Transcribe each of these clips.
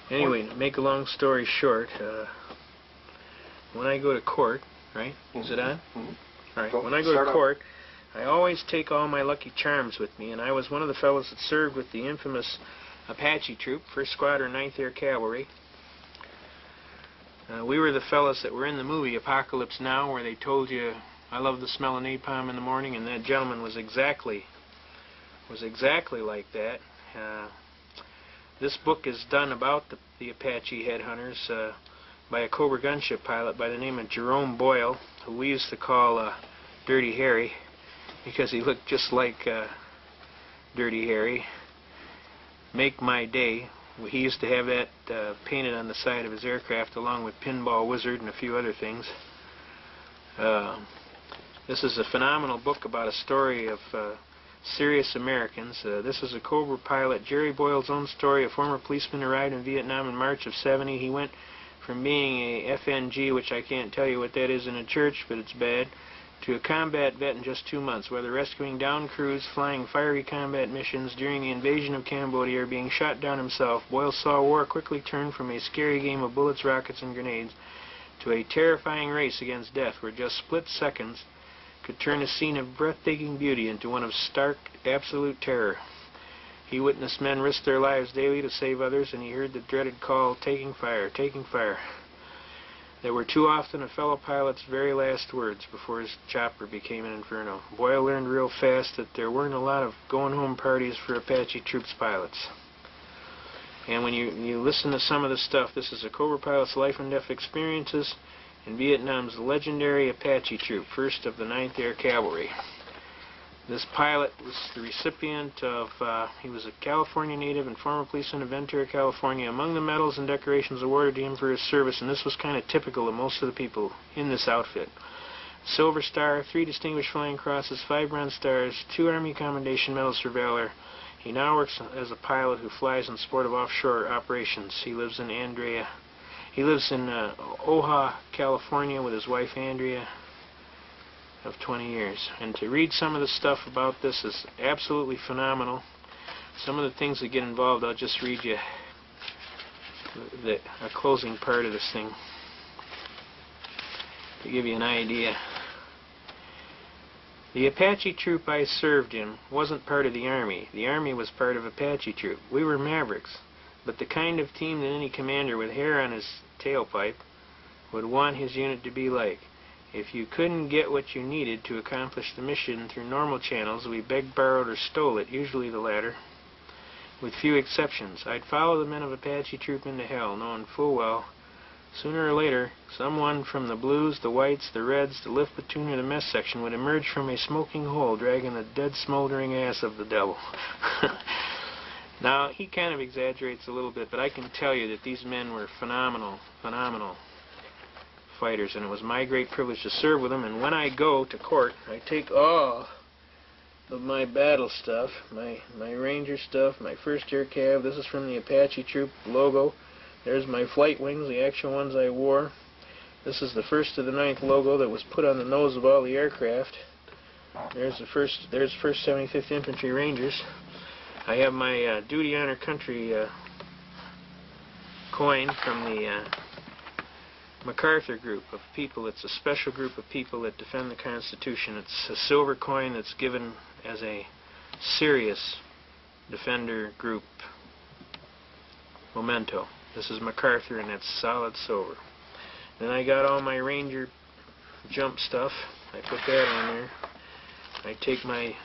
Anyway, to make a long story short, when I go to court, right? Is it on? Alright, when I go to court, I always take all my Lucky Charms with me, and I was one of the fellows that served with the infamous Apache Troop, 1st Squadron, 9th Air Cavalry. We were the fellows that were in the movie Apocalypse Now, where they told you, I love the smell of napalm in the morning, and that gentleman was exactly like that. This book is done about the Apache headhunters by a Cobra gunship pilot by the name of Jerome Boyle, who we used to call Dirty Harry, because he looked just like Dirty Harry. Make My Day. He used to have that painted on the side of his aircraft, along with Pinball Wizard and a few other things. This is a phenomenal book about a story of serious Americans. This is a Cobra pilot, Jerry Boyle's own story. A former policeman arrived in Vietnam in March of '70. He went from being a FNG, which I can't tell you what that is in a church, but it's bad, to a combat vet in just 2 months, whether rescuing downed crews, flying fiery combat missions during the invasion of Cambodia, or being shot down himself. Boyle saw war quickly turn from a scary game of bullets, rockets, and grenades to a terrifying race against death, where just split seconds could turn a scene of breathtaking beauty into one of stark, absolute terror. He witnessed men risk their lives daily to save others, and he heard the dreaded call, taking fire, taking fire. They were too often a fellow pilot's very last words before his chopper became an inferno. Boyle learned real fast that there weren't a lot of going-home parties for Apache Troops pilots. And when you listen to some of the stuff, this is a Cobra pilot's life and death experiences in Vietnam's legendary Apache Troop, 1st of the 9th Air Cavalry. This pilot was the recipient of, he was a California native and former policeman of Ventura, California. Among the medals and decorations awarded to him for his service, and this was kind of typical of most of the people in this outfit: Silver Star, 3 Distinguished Flying Crosses, 5 Bronze Stars, 2 Army Commendation Medals for Valor. He now works as a pilot who flies in support of offshore operations. He lives in Oahu, California with his wife Andrea of 20 years. And to read some of the stuff about this is absolutely phenomenal. Some of the things that get involved, I'll just read you a closing part of this thing to give you an idea. The Apache Troop I served in wasn't part of the Army. The Army was part of Apache Troop. We were mavericks, but the kind of team that any commander with hair on his tailpipe would want his unit to be like. If you couldn't get what you needed to accomplish the mission through normal channels, we begged, borrowed, or stole it, usually the latter, with few exceptions. I'd follow the men of Apache Troop into hell, knowing full well, sooner or later, someone from the Blues, the Whites, the Reds, the lift platoon, or the mess section would emerge from a smoking hole, dragging the dead, smoldering ass of the devil. Now, he kind of exaggerates a little bit, but I can tell you that these men were phenomenal fighters, and it was my great privilege to serve with them. And when I go to court, I take all of my battle stuff, my Ranger stuff, my 1st Air Cav. This is from the Apache Troop logo. There's my flight wings, the actual ones I wore. This is the 1st of the 9th logo that was put on the nose of all the aircraft. There's 1st 75th Infantry Rangers. I have my Duty Honor Country coin from the MacArthur group of people. It's a special group of people that defend the Constitution. It's a silver coin that's given as a serious defender group memento. This is MacArthur, and it's solid silver. Then I got all my Ranger jump stuff. I put that on there. I take my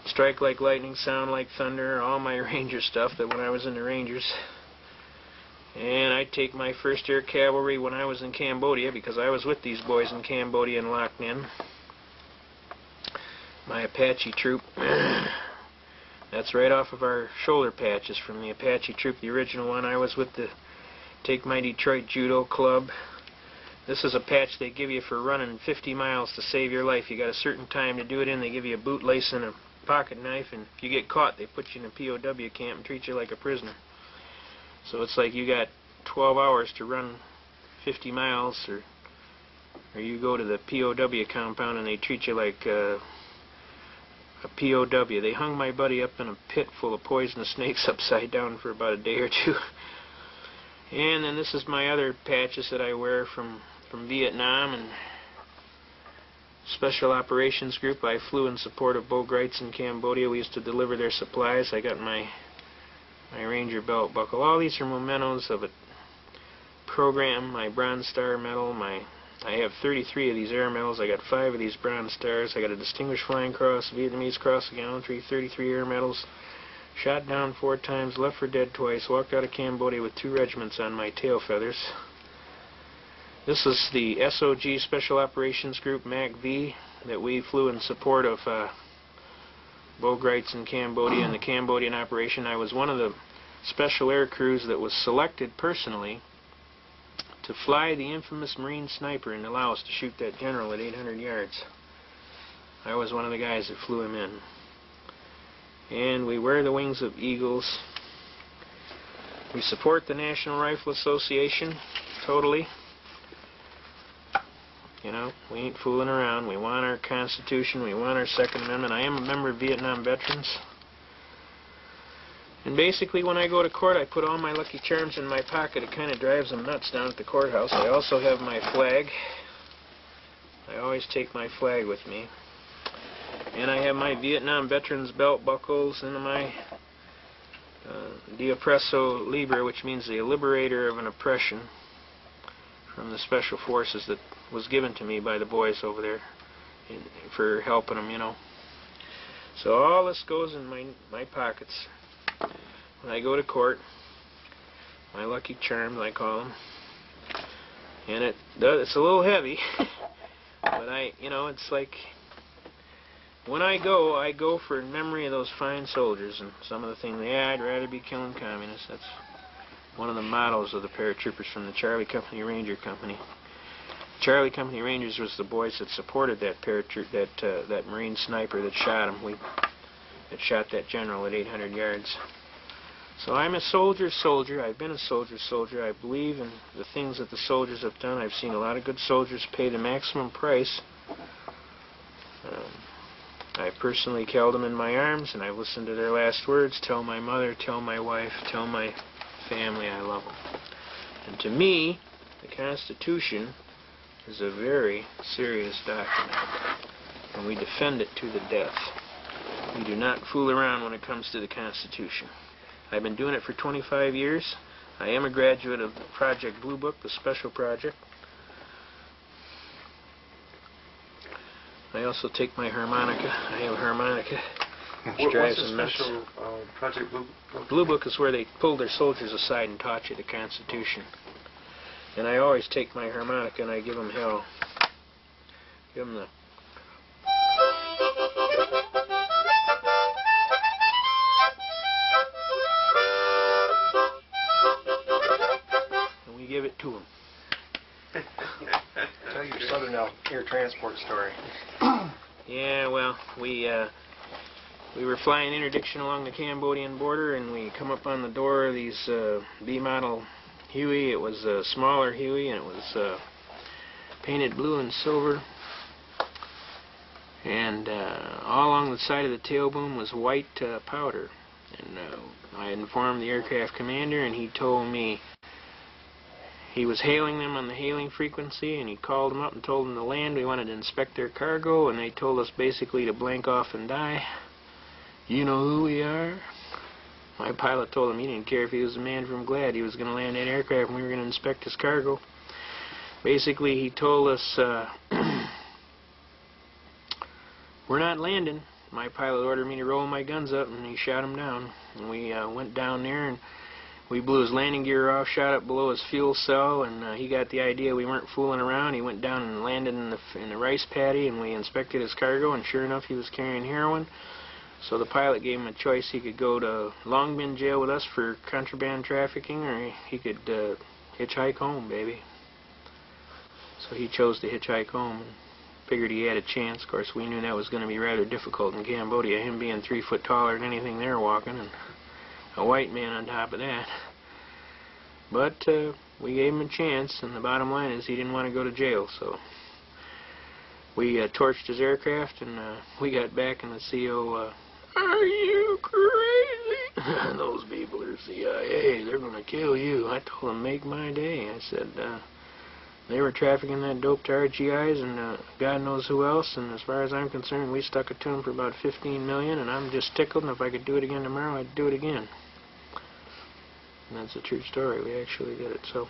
strike like lightning, sound like thunder, all my Ranger stuff that when I was in the Rangers. And I take my 1st Air Cavalry when I was in Cambodia, because I was with these boys in Cambodia and Loc Ninh. My Apache Troop. That's right off of our shoulder patches from the Apache Troop, the original one. I was with the Take My Detroit Judo Club. This is a patch they give you for running 50 miles to save your life. You got a certain time to do it in. They give you a bootlace and a pocket knife, and if you get caught, they put you in a POW camp and treat you like a prisoner. So it's like you got 12 hours to run 50 miles, or you go to the POW compound and they treat you like a POW. They hung my buddy up in a pit full of poisonous snakes upside down for about a day or two. And then this is my other patches that I wear from Vietnam and Special Operations Group. I flew in support of Boegrites in Cambodia. We used to deliver their supplies. I got my Ranger belt buckle. All these are mementos of a program. My Bronze Star medal. I have 33 of these air medals. I got 5 of these Bronze Stars. I got a Distinguished Flying Cross, Vietnamese Cross of Gallantry, 33 air medals. Shot down 4 times, left for dead twice, walked out of Cambodia with 2 regiments on my tail feathers. This is the SOG Special Operations Group MAC-V that we flew in support of Boegrites in Cambodia and the Cambodian operation. I was one of the special air crews that was selected personally to fly the infamous Marine Sniper in Laos to shoot that general at 800 yards. I was one of the guys that flew him in. And we wear the wings of eagles. We support the National Rifle Association totally. You know, we ain't fooling around. We want our Constitution. We want our Second Amendment. I am a member of Vietnam Veterans. And basically, when I go to court, I put all my Lucky Charms in my pocket. It kind of drives them nuts down at the courthouse. I also have my flag. I always take my flag with me. And I have my Vietnam Veterans belt buckles and my De Oppresso Libre, which means the liberator of an oppression from the special forces that was given to me by the boys over there for helping them, you know. So all this goes in my pockets. When I go to court, my Lucky Charms, I call them, and it's a little heavy, but it's like, when I go for memory of those fine soldiers and some of the things. I'd rather be killing communists. That's one of the mottos of the paratroopers from the Charlie Company Ranger Company. Charlie Company Rangers was the boys that supported that that Marine Sniper that shot him. That shot that general at 800 yards. So I'm a soldier. I've been a soldier. I believe in the things that the soldiers have done. I've seen a lot of good soldiers pay the maximum price. I personally held them in my arms, and I've listened to their last words. Tell my mother, tell my wife, tell my family I love them. And to me, the Constitution is a very serious document, and we defend it to the death. We do not fool around when it comes to the Constitution. I've been doing it for 25 years. I am a graduate of the Project Blue Book, the special project. I also take my harmonica. I have a harmonica. What's the special Project Blue Book? Blue Book is where they pull their soldiers aside and taught you the Constitution. And I always take my harmonica and I give them hell. Give them the... and we give it to them. Tell your Southern Air Transport story. Yeah, well, we were flying interdiction along the Cambodian border, and we come up on the door of these B-model Huey. It was a smaller Huey, and it was painted blue and silver. And all along the side of the tail boom was white powder. And I informed the aircraft commander, and he told me he was hailing them on the hailing frequency, and he called them up and told them to land. We wanted to inspect their cargo, and they told us basically to blank off and die. You know who we are? My pilot told him he didn't care if he was a man from Glad. He was going to land that aircraft and we were going to inspect his cargo. Basically, he told us, we're not landing. My pilot ordered me to roll my guns up, and he shot him down. And we went down there, and we blew his landing gear off, shot up below his fuel cell, and he got the idea we weren't fooling around. He went down and landed in the rice paddy, and we inspected his cargo, and sure enough, he was carrying heroin. So the pilot gave him a choice. He could go to Long Bin jail with us for contraband trafficking, or he could hitchhike home, baby. So he chose to hitchhike home and figured he had a chance. Of course, we knew that was going to be rather difficult in Cambodia, him being 3 foot taller than anything they're walking, and a white man on top of that. But we gave him a chance, and the bottom line is he didn't want to go to jail. So We torched his aircraft, and we got back, and the CO, are you crazy? Those people are CIA. They're going to kill you. I told them, make my day. I said, they were trafficking that dope to RGIs and God knows who else, and as far as I'm concerned, we stuck it to them for about $15 million, and I'm just tickled, and if I could do it again tomorrow, I'd do it again. And that's a true story. We actually did it. So,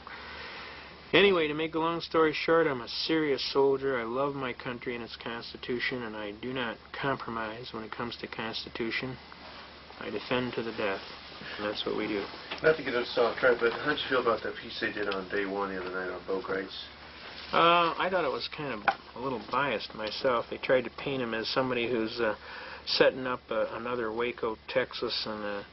anyway, to make a long story short, I'm a serious soldier. I love my country and its Constitution, and I do not compromise when it comes to Constitution. I defend to the death, and that's what we do. Not to get us off track, but how'd you feel about that piece they did on day one the other night on Bill Greitz? I thought it was kind of a little biased myself. They tried to paint him as somebody who's setting up another Waco, Texas, and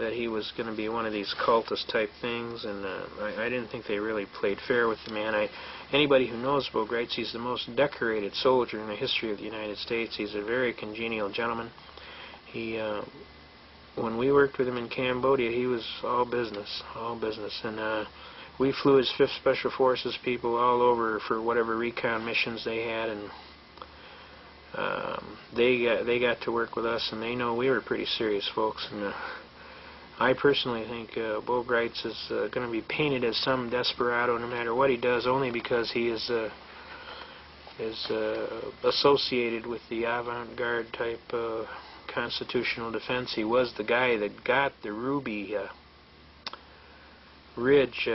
that he was going to be one of these cultist type things, and I didn't think they really played fair with the man. Anybody who knows Bill Greitz, he's the most decorated soldier in the history of the United States. He's a very congenial gentleman. He, when we worked with him in Cambodia, he was all business, and we flew his 5th Special Forces people all over for whatever recon missions they had, and they got to work with us, and they know we were pretty serious folks. And I personally think Bill Greitz is going to be painted as some desperado no matter what he does, only because he is associated with the avant-garde type constitutional defense. He was the guy that got the Ruby Ridge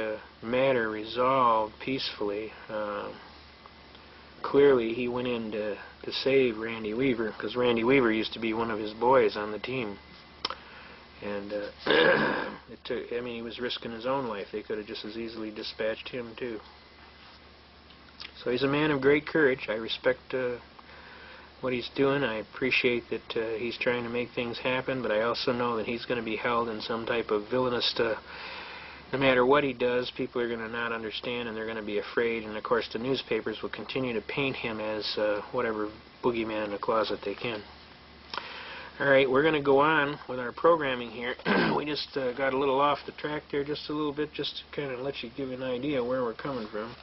matter resolved peacefully. Clearly he went in to save Randy Weaver, because Randy Weaver used to be one of his boys on the team. And it took, I mean, he was risking his own life. They could have just as easily dispatched him too. So he's a man of great courage. I respect what he's doing. I appreciate that he's trying to make things happen, but I also know that he's going to be held in some type of villainous, no matter what he does, people are going to not understand, and they're going to be afraid, and of course the newspapers will continue to paint him as whatever boogeyman in the closet they can. Alright, we're going to go on with our programming here. We just got a little off the track there just a little bit, just to kind of let you give you an idea where we're coming from.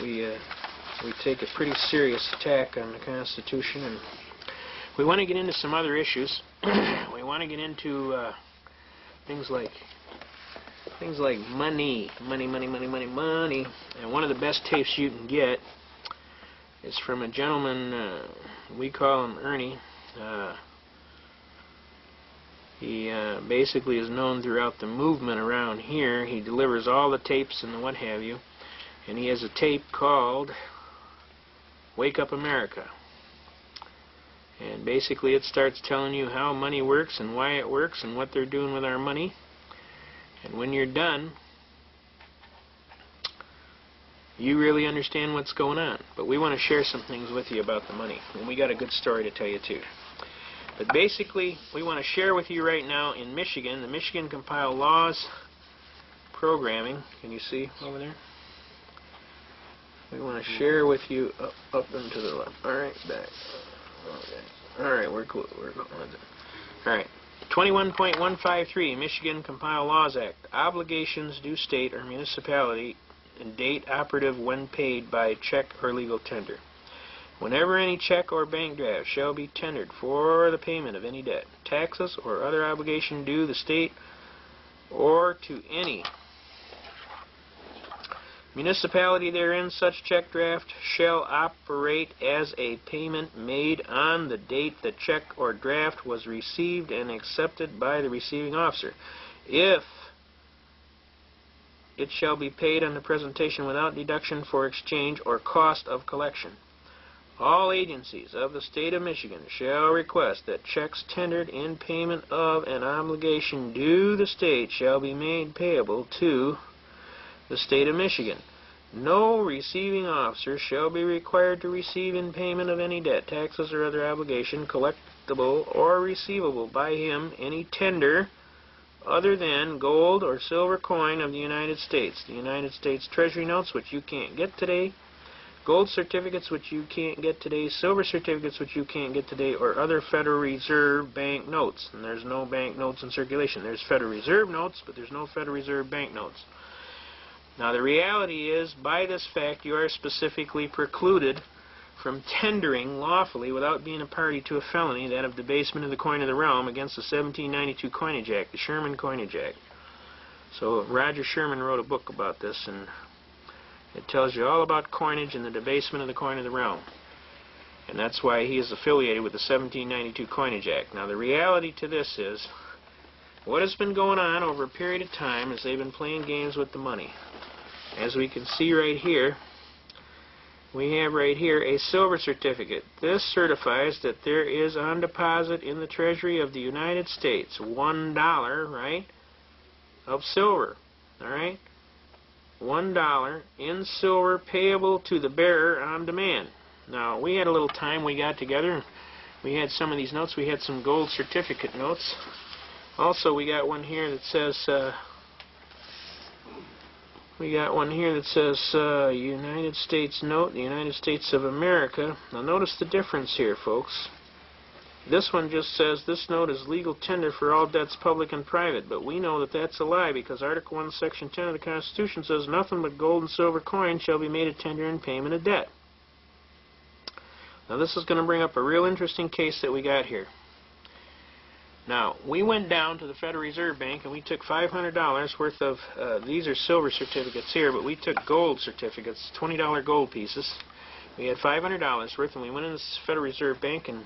We take a pretty serious attack on the Constitution, and we want to get into some other issues. We want to get into things like money. And one of the best tapes you can get is from a gentleman, we call him Ernie. He basically is known throughout the movement around here. He delivers all the tapes and what have you. And he has a tape called Wake Up America. And basically it starts telling you how money works and why it works and what they're doing with our money. And when you're done, you really understand what's going on. But we want to share some things with you about the money. And we got a good story to tell you too. But basically, we want to share with you right now in Michigan, the Michigan Compiled Laws programming. Can you see over there? We want to share with you up and to the left. Alright, back. Okay. Alright, we're cool. We're cool. Alright. 21.153 Michigan Compiled Laws Act. Obligations due state or municipality and date operative when paid by check or legal tender. Whenever any check or bank draft shall be tendered for the payment of any debt, taxes, or other obligation due the state or to any municipality therein, such check draft shall operate as a payment made on the date the check or draft was received and accepted by the receiving officer. If it shall be paid on the presentation without deduction for exchange or cost of collection. All agencies of the state of Michigan shall request that checks tendered in payment of an obligation due the state shall be made payable to the state of Michigan. No receiving officer shall be required to receive in payment of any debt, taxes, or other obligation collectible or receivable by him any tender other than gold or silver coin of the United States, the United States Treasury notes, which you can't get today, gold certificates which you can't get today, silver certificates which you can't get today, or other Federal Reserve bank notes. And there's no bank notes in circulation. There's Federal Reserve notes, but there's no Federal Reserve bank notes. Now the reality is, by this fact, you are specifically precluded from tendering lawfully without being a party to a felony, that of debasement of the coin of the realm, against the 1792 Coinage Act, the Sherman Coinage Act. So Roger Sherman wrote a book about this, and it tells you all about coinage and the debasement of the coin of the realm. And that's why he is affiliated with the 1792 Coinage Act. Now the reality to this is, what has been going on over a period of time is they've been playing games with the money. As we can see right here, we have right here a silver certificate. This certifies that there is on deposit in the Treasury of the United States $1, right, of silver. Alright? $1 in silver payable to the bearer on demand. Now, we had a little time we got together. We had some of these notes. We had some gold certificate notes. Also, we got one here that says, United States note, the United States of America. Now notice the difference here, folks. This one just says, this note is legal tender for all debts public and private. But we know that that's a lie, because Article 1, Section 10 of the Constitution says, nothing but gold and silver coin shall be made a tender in payment of debt. Now this is going to bring up a real interesting case that we got here. Now, we went down to the Federal Reserve Bank and we took $500 worth of, these are silver certificates here, but we took gold certificates, $20 gold pieces. We had $500 worth, and we went in the Federal Reserve Bank, and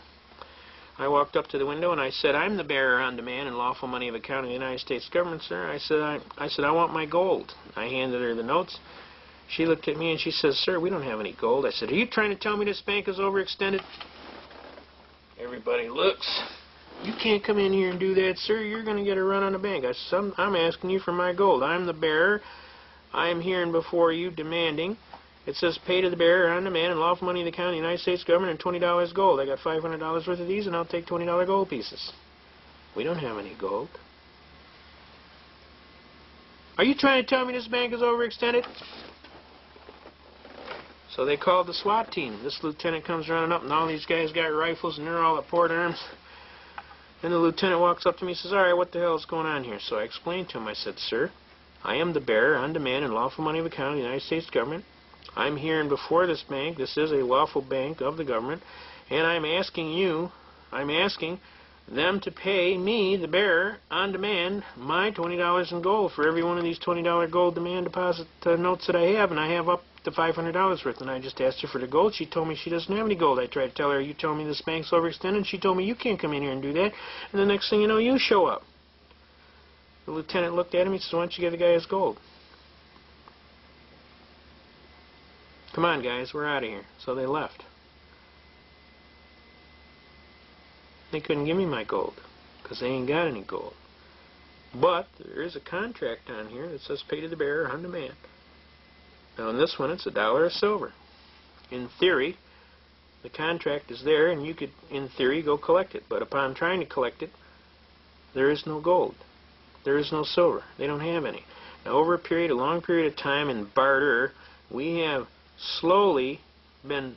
I walked up to the window and I said, I'm the bearer on demand and lawful money of account of the United States government, sir. I said, I want my gold. I handed her the notes. She looked at me and she says, sir, we don't have any gold. I said, are you trying to tell me this bank is overextended? Everybody looks. You can't come in here and do that, sir. You're going to get a run on the bank. I said, I'm asking you for my gold. I'm the bearer. I am here and before you demanding. It says pay to the bearer on demand and lawful money of the account of the United States government and $20 gold. I got $500 worth of these, and I'll take $20 gold pieces. We don't have any gold. Are you trying to tell me this bank is overextended? So they called the SWAT team. This lieutenant comes running up, and all these guys got rifles, and they're all at port arms. Then the lieutenant walks up to me and says, all right, what the hell is going on here? So I explained to him. I said, sir, I am the bearer on demand and lawful money of account of the United States government. I'm here and before this bank. This is a lawful bank of the government. And I'm asking them to pay me, the bearer, on demand, my $20 in gold for every one of these $20 gold demand deposit notes that I have. And I have up to $500 worth. And I just asked her for the gold. She told me she doesn't have any gold. I tried to tell her, you told me this bank's overextended. She told me, you can't come in here and do that. And the next thing you know, you show up. The lieutenant looked at him. He said, why don't you give the guy his gold? Come on, guys, we're out of here. So they left. They couldn't give me my gold because they ain't got any gold. But there is a contract on here that says pay to the bearer on demand. Now in this one, it's $1 of silver. In theory, the contract is there, and you could, in theory, go collect it. But upon trying to collect it, there is no gold. There is no silver. They don't have any. Now over a long period of time in barter, we have slowly been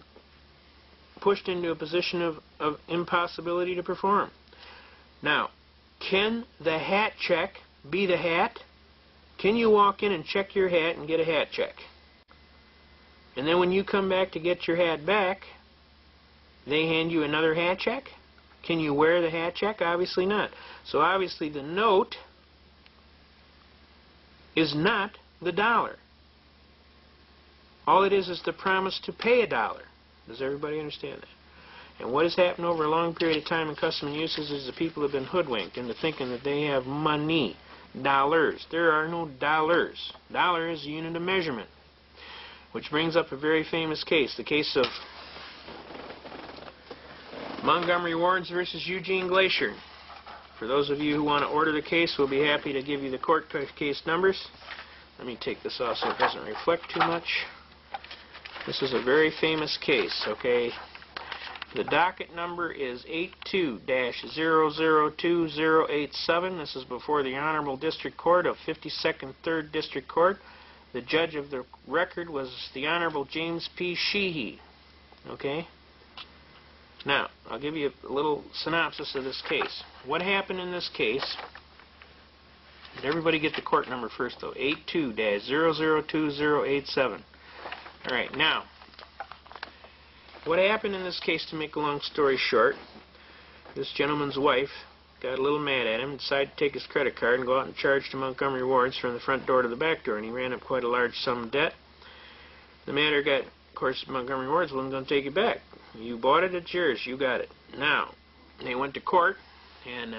pushed into a position of impossibility to perform. Now, can the hat check be the hat? Can you walk in and check your hat and get a hat check? And then when you come back to get your hat back, they hand you another hat check? Can you wear the hat check? Obviously not. So obviously the note is not the dollar. All it is the promise to pay $1. Does everybody understand that? And what has happened over a long period of time in custom and uses is the people have been hoodwinked into thinking that they have money, dollars. There are no dollars. Dollar is a unit of measurement. Which brings up a very famous case, the case of Montgomery Wards versus Eugene Glacier. For those of you who want to order the case, we'll be happy to give you the court case numbers. Let me take this off so it doesn't reflect too much. This is a very famous case, okay? The docket number is 82-002087. This is before the Honorable District Court of 52nd 3rd District Court. The judge of the record was the Honorable James P. Sheehy, okay? Now, I'll give you a little synopsis of this case. What happened in this case? Did everybody get the court number first, though? 82-002087. All right, now, what happened in this case, to make a long story short, this gentleman's wife got a little mad at him and decided to take his credit card and go out and charge to Montgomery Ward's from the front door to the back door, and he ran up quite a large sum of debt. The matter got, of course, Montgomery Ward's wasn't going to take it back. You bought it, it's yours, you got it. Now, they went to court and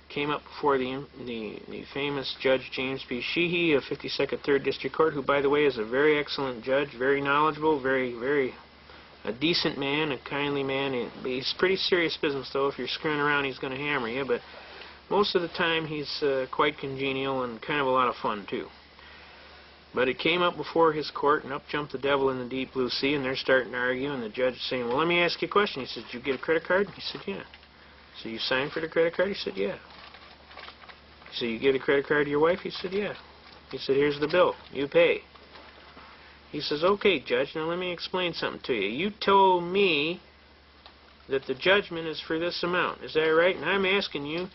came up before the famous Judge James P. Sheehy of 52nd 3rd District Court, who, by the way, is a very excellent judge, very knowledgeable, very a decent man, a kindly man. He's pretty serious business, though. If you're screwing around, he's going to hammer you, but most of the time he's quite congenial and kind of a lot of fun, too. But it came up before his court, and up jumped the devil in the deep blue sea, and they're starting to argue, and the judge is saying, well, let me ask you a question. He said, did you get a credit card? He said, yeah. So you signed for the credit card? He said, yeah. So you gave the credit card to your wife? He said, yeah. He said, here's the bill. You pay. He says, okay, Judge, now let me explain something to you. You told me that the judgment is for this amount. Is that right? And I'm asking you,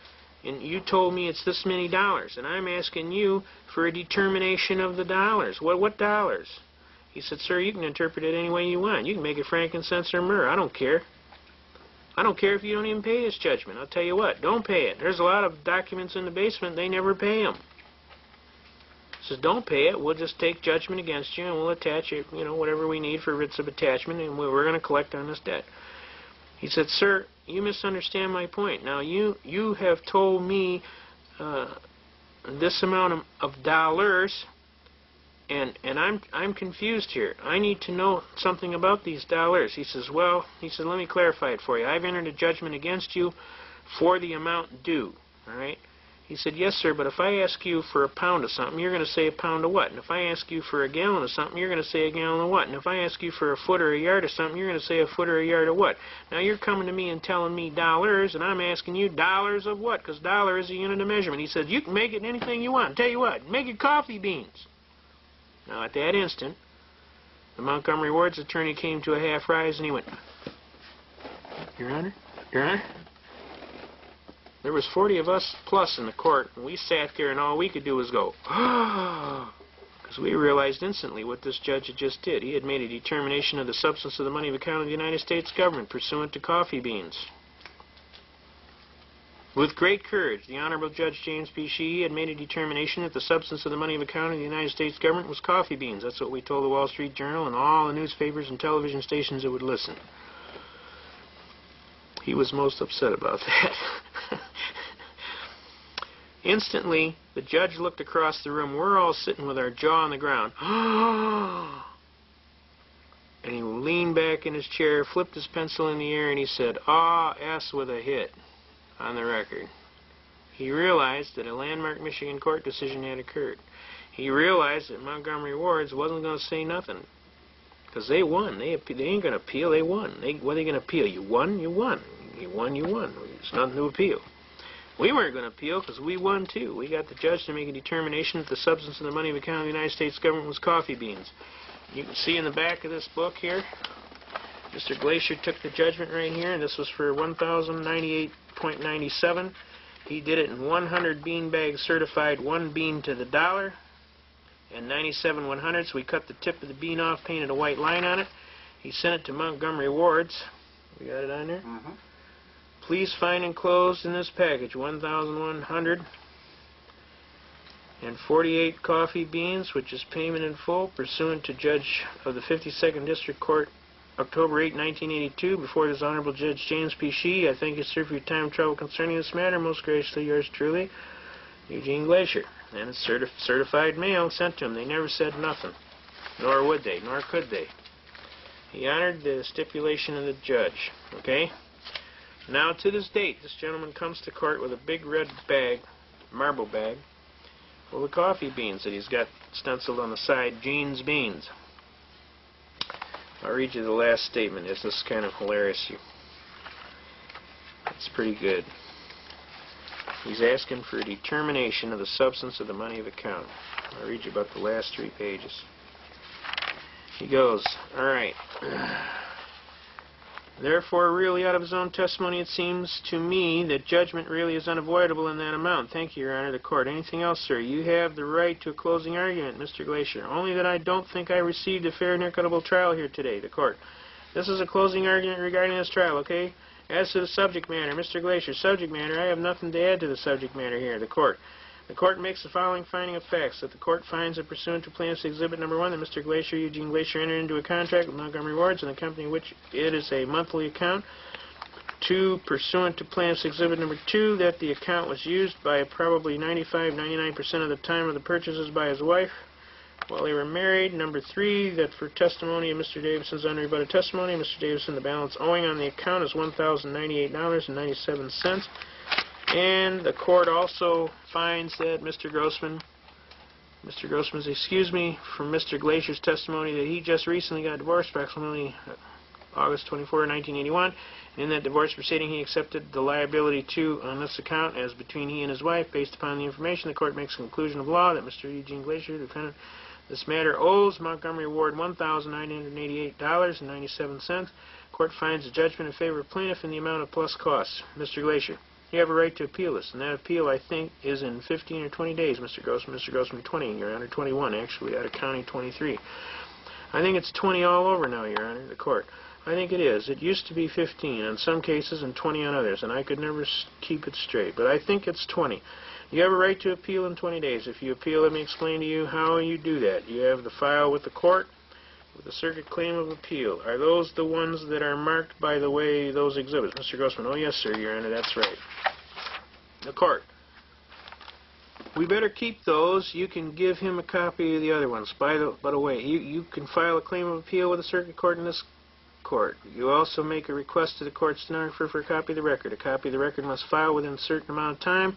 and you told me it's this many dollars, and I'm asking you for a determination of the dollars. What dollars? He said, sir, you can interpret it any way you want. You can make it frankincense or myrrh. I don't care. I don't care if you don't even pay this judgment. I'll tell you what, don't pay it. There's a lot of documents in the basement, they never pay them. He says, don't pay it. We'll just take judgment against you, and we'll attach it, whatever we need for writs of attachment, and we're going to collect on this debt. He said, sir, you misunderstand my point. Now, you have told me this amount of dollars, and I'm confused here. I need to know something about these dollars. He says, well, let me clarify it for you. I've entered a judgment against you for the amount due, all right? He said, yes, sir, but if I ask you for a pound of something, you're going to say a pound of what? And if I ask you for a gallon of something, you're going to say a gallon of what? And if I ask you for a foot or a yard of something, you're going to say a foot or a yard of what? Now, you're coming to me and telling me dollars, and I'm asking you dollars of what? Because dollar is a unit of measurement. He said, you can make it anything you want. Tell you what, make it coffee beans. Now, at that instant, the Montgomery Ward's attorney came to a half rise, and he went, Your Honor? Your Honor? There was 40 of us plus in the court, and we sat there, and all we could do was go, because we realized instantly what this judge had just did. He had made a determination of the substance of the money of account of the United States government pursuant to coffee beans. With great courage, the Honorable Judge James P. Sheehy had made a determination that the substance of the money of account of the United States government was coffee beans. That's what we told the Wall Street Journal and all the newspapers and television stations that would listen. He was most upset about that. Instantly, the judge looked across the room. We're all sitting with our jaw on the ground. And he leaned back in his chair, flipped his pencil in the air, and he said, S with a hit on the record. He realized that a landmark Michigan court decision had occurred. He realized that Montgomery Ward's wasn't going to say nothing. Because they won. They ain't going to appeal. They won. What are they going to appeal? You won? You won. You won? You won. There's nothing to appeal. We weren't going to appeal because we won, too. We got the judge to make a determination that the substance of the money of account of the United States government was coffee beans. You can see in the back of this book here, Mr. Glacier took the judgment right here, and this was for $1,098.97. He did it in 100 bean bags certified, 1 bean to the dollar, and 97 100ths. We cut the tip of the bean off, painted a white line on it. He sent it to Montgomery Ward's. We got it on there? Mm-hmm. Please find enclosed in this package 1,148 coffee beans, which is payment in full, pursuant to Judge of the 52nd District Court, October 8, 1982, before this Honorable Judge James P. Sheehy. I thank you, sir, for your time and trouble concerning this matter. Most graciously yours truly, Eugene Glacier. And it's certified mail sent to him. They never said nothing. Nor would they, nor could they. He honored the stipulation of the judge. Okay? Now, to this date, this gentleman comes to court with a big red bag, marble bag, full of coffee beans that he's got stenciled on the side, Gene's Beans. I'll read you the last statement. This is kind of hilarious. It's pretty good. He's asking for a determination of the substance of the money of account. I'll read you about the last 3 pages. He goes, all right. Therefore, really out of his own testimony, it seems to me that judgment really is unavoidable in that amount. Thank you, Your Honor, the court. Anything else, sir? You have the right to a closing argument, Mr. Glacier. Only that I don't think I received a fair and equitable trial here today, the court. This is a closing argument regarding this trial, okay? As to the subject matter, Mr. Glacier, subject matter, I have nothing to add to the subject matter here. The court. The court makes the following finding of facts. That the court finds that pursuant to Plaintiff's Exhibit Number 1, that Mr. Glacier, Eugene Glacier, entered into a contract with Montgomery Wards and the company which it is a monthly account. 2, pursuant to Plaintiff's Exhibit Number 2, that the account was used by probably 99% of the time of the purchases by his wife while they were married. Number 3, that for testimony of Mr. Davison's unrebutted testimony, Mr. Davison, the balance owing on the account is $1,098.97. And the court also finds that Mr. Grossman's excuse me from Mr. Glacier's testimony that he just recently got divorced, approximately August 24, 1981. And in that divorce proceeding, he accepted the liability on this account as between he and his wife. Based upon the information, the court makes a conclusion of law that Mr. Eugene Glacier, defendant this matter, owes Montgomery Ward $1,988.97. Court finds a judgment in favor of plaintiff in the amount of plus costs. Mr. Glacier, you have a right to appeal this, and that appeal, I think, is in 15 or 20 days, Mr. Grossman. Mr. Grossman, 20, Your Honor, 21, actually, out of county 23. I think it's 20 all over now, Your Honor, the court. I think it is. It used to be 15 on some cases and 20 on others, and I could never keep it straight, but I think it's 20. You have a right to appeal in 20 days. If you appeal, let me explain to you how you do that. You have the file with the court with the circuit claim of appeal. Are those the ones that are marked by the way those exhibits? Mr. Grossman, oh yes, sir, Your Honor, that's right. The court. We better keep those. You can give him a copy of the other ones. By the way, you can file a claim of appeal with the circuit court in this court. You also make a request to the court stenographer for a copy of the record. A copy of the record must file within a certain amount of time.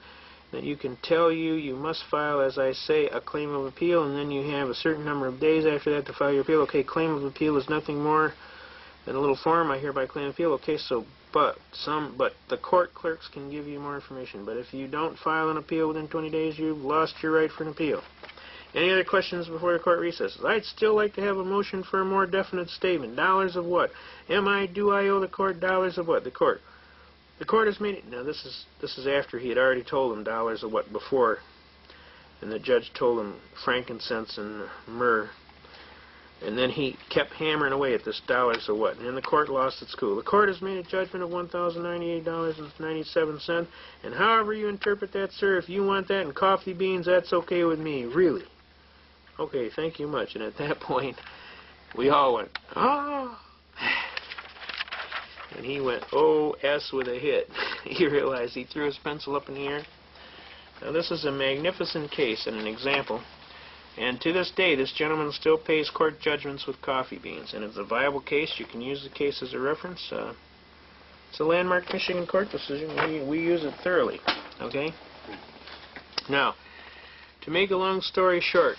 That you can tell you must file, as I say, a claim of appeal, and then you have a certain number of days after that to file your appeal. Okay, claim of appeal is nothing more than a little form. I hereby claim appeal. Okay, so but the court clerks can give you more information. But if you don't file an appeal within 20 days, you've lost your right for an appeal. Any other questions before the court recesses? I'd still like to have a motion for a more definite statement. Dollars of what? Do I owe the court dollars of what? The court has made it. Now this is after he had already told them dollars of what before, and the judge told him frankincense and myrrh, and then he kept hammering away at this dollars of what, and then the court lost its cool. The court has made a judgment of $1,098.97, and however you interpret that, sir, if you want that in coffee beans, that's okay with me, really. Okay, thank you much. And at that point, we all went, ah. And he went, O-S with a hit. He realized he threw his pencil up in the air. Now, this is a magnificent case and an example. And to this day, this gentleman still pays court judgments with coffee beans. And it's a viable case. You can use the case as a reference. It's a landmark Michigan court decision. We use it thoroughly. Okay? Now, to make a long story short,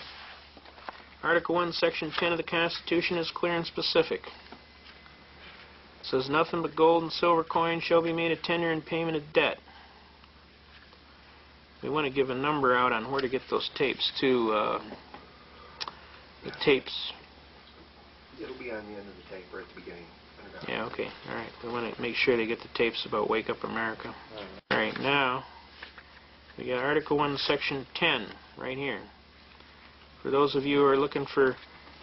Article 1, Section 10 of the Constitution is clear and specific. It says nothing but gold and silver coins shall be made a tender in payment of debt. We want to give a number out on where to get those tapes too. The tapes. It'll be on the end of the tape or at the beginning. Yeah, okay. All right. We want to make sure they get the tapes about Wake Up America. All right, now we got Article 1, Section 10 right here. For those of you who are looking for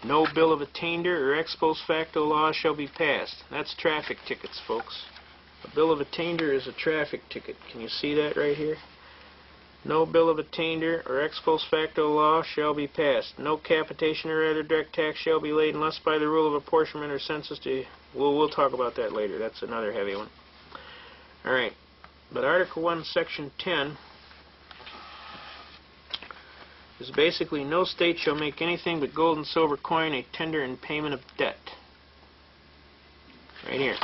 no bill of attainder or ex post facto law shall be passed. That's traffic tickets, folks. A bill of attainder is a traffic ticket. Can you see that right here? No bill of attainder or ex post facto law shall be passed. No capitation or other direct tax shall be laid unless by the rule of apportionment or census to... We'll talk about that later. That's another heavy one. All right. But Article 1, Section 10 is basically no state shall make anything but gold and silver coin a tender in payment of debt. Right here.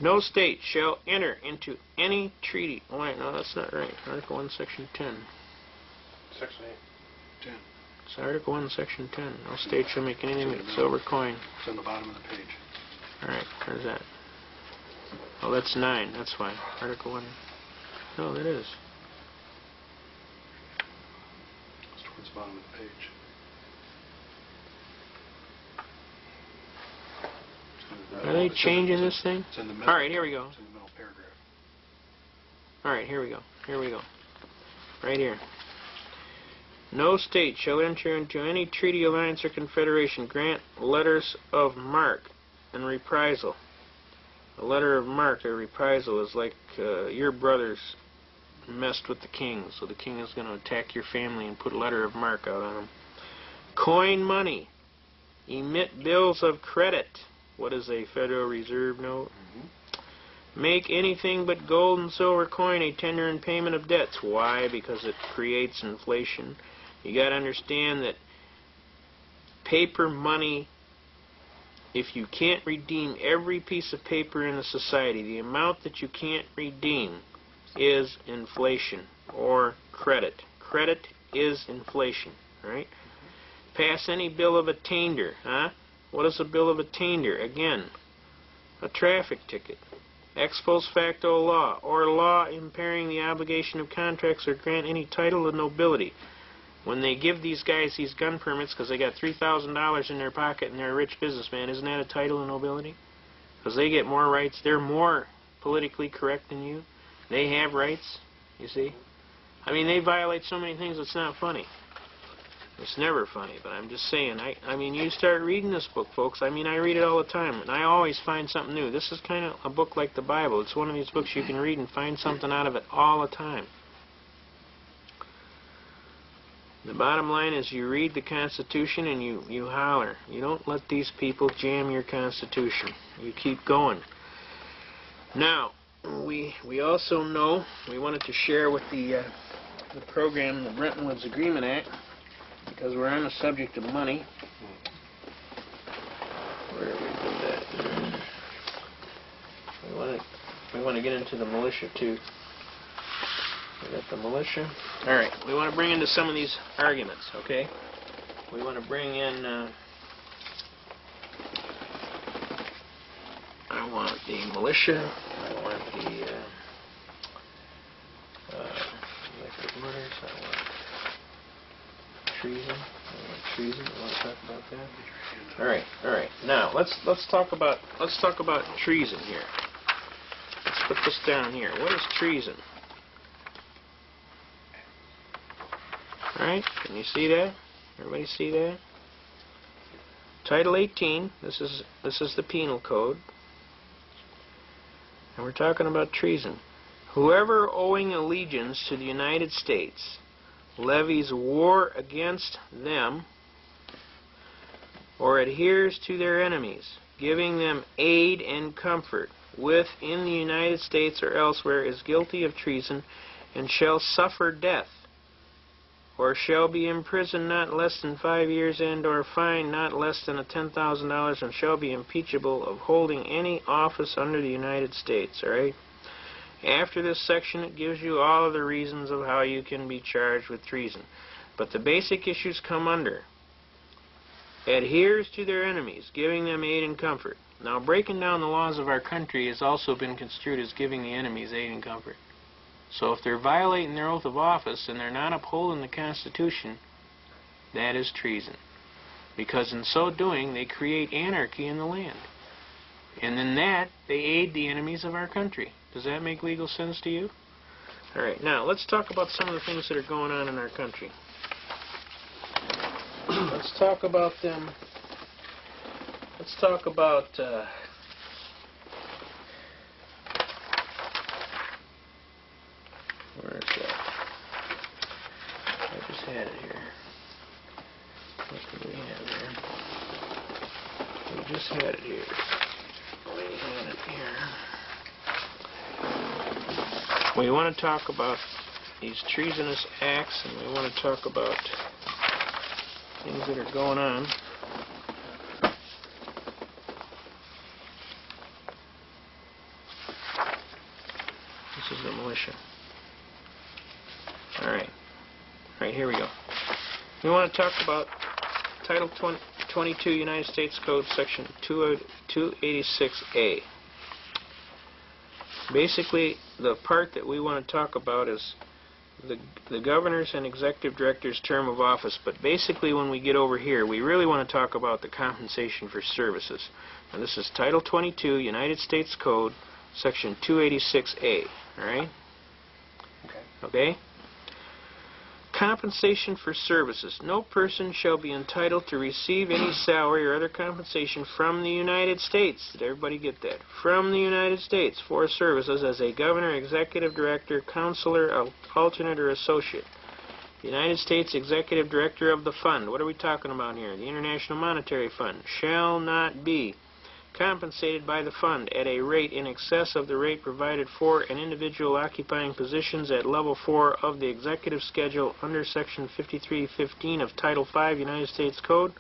No state shall enter into any treaty. Oh, wait, no, that's not right. Article 1, Section 10. Section 8. 10. It's Article 1, Section 10. No state shall make anything but silver coin. It's on the bottom of the page. All right, where's that? Oh, that's 9. That's why. Article 1. No, that is. It's towards the bottom of the page. Are they changing this thing? It's in the middle. All right, here we go. It's in the middle paragraph. All right, here we go. Here we go. Right here. No state shall enter into any treaty, alliance, or confederation, grant letters of marque and reprisal. A letter of marque or reprisal is like your brothers messed with the king, so the king is going to attack your family and put a letter of marque out on them. Coin money. Emit bills of credit. What is a Federal Reserve note? Make anything but gold and silver coin a tender in payment of debts. Why? Because it creates inflation. You got to understand that paper money, if you can't redeem every piece of paper in the society, the amount that you can't redeem is inflation or credit. Credit is inflation, right? Pass any bill of attainder, huh? What is a bill of attainder? Again, a traffic ticket. Ex post facto law, or law impairing the obligation of contracts or grant any title of nobility. When they give these guys these gun permits because they got $3,000 in their pocket and they're a rich businessman, isn't that a title of nobility? Because they get more rights. They're more politically correct than you. They have rights, you see. I mean, they violate so many things it's not funny. It's never funny, but I'm just saying, I mean, you start reading this book, folks. I mean, I read it all the time, and I always find something new. This is kind of a book like the Bible. It's one of these books you can read and find something out of it all the time. The bottom line is you read the Constitution and you holler. You don't let these people jam your Constitution. You keep going. Now, we also know, we wanted to share with the program, the Bretton Woods Agreement Act, because we're on the subject of money. Where did we put that? We want to get into the militia too. We got the militia. All right. We want to bring into some of these arguments. Okay. We want to bring in. I want the militia. I want the electric murders. I want treason. Treason. You want to talk about that? All right. All right. Now let's talk about treason here. Let's put this down here. What is treason? All right. Can you see that? Everybody see that? Title 18. This is the Penal Code, and we're talking about treason. Whoever owing allegiance to the United States levies war against them or adheres to their enemies, giving them aid and comfort within the United States or elsewhere, is guilty of treason and shall suffer death, or shall be imprisoned not less than 5 years and or fined not less than $10,000, and shall be impeachable of holding any office under the United States. All right? After this section, it gives you all of the reasons of how you can be charged with treason. But the basic issues come under adheres to their enemies, giving them aid and comfort. Now, breaking down the laws of our country has also been construed as giving the enemies aid and comfort. So if they're violating their oath of office and they're not upholding the Constitution, that is treason. Because in so doing, they create anarchy in the land. And in that, they aid the enemies of our country. Does that make legal sense to you? All right, now let's talk about some of the things that are going on in our country. Let's talk about them. Let's talk about where is that? I just had it here. What do we have here? We just had it here. We had it here. We want to talk about these treasonous acts, and we want to talk about things that are going on. This is the militia. All right. All right, here we go. We want to talk about Title 22 United States Code, Section 286A. Basically, the part that we want to talk about is the governor's and executive director's term of office. But basically, when we get over here, we really want to talk about the compensation for services. And this is Title 22 United States Code, Section 286A. All right? Okay? Compensation for services. No person shall be entitled to receive any salary or other compensation from the United States. Did everybody get that? From the United States for services as a governor, executive director, counselor, alternate, or associate. The United States Executive Director of the Fund. What are we talking about here? The International Monetary Fund. Shall not be compensated by the fund at a rate in excess of the rate provided for an individual occupying positions at level 4 of the executive schedule under section 5315 of Title 5 United States Code.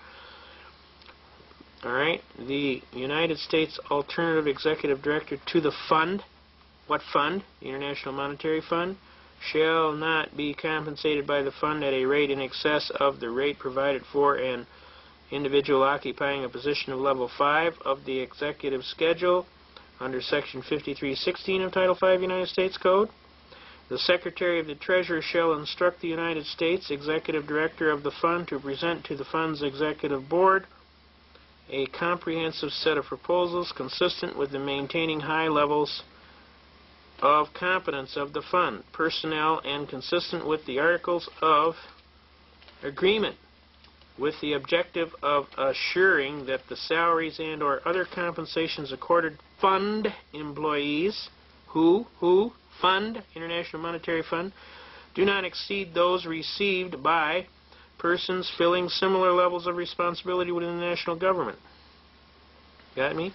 Alright, the United States Alternative Executive Director to the fund. What fund? The International Monetary Fund. Shall not be compensated by the fund at a rate in excess of the rate provided for an individual occupying a position of level 5 of the executive schedule under section 5316 of Title 5 United States Code. The Secretary of the Treasury shall instruct the United States Executive Director of the Fund to present to the Fund's Executive Board a comprehensive set of proposals consistent with the maintaining high levels of competence of the Fund, personnel, and consistent with the Articles of Agreement, with the objective of assuring that the salaries and or other compensations accorded fund employees who fund, International Monetary Fund, do not exceed those received by persons filling similar levels of responsibility within the national government. Got me?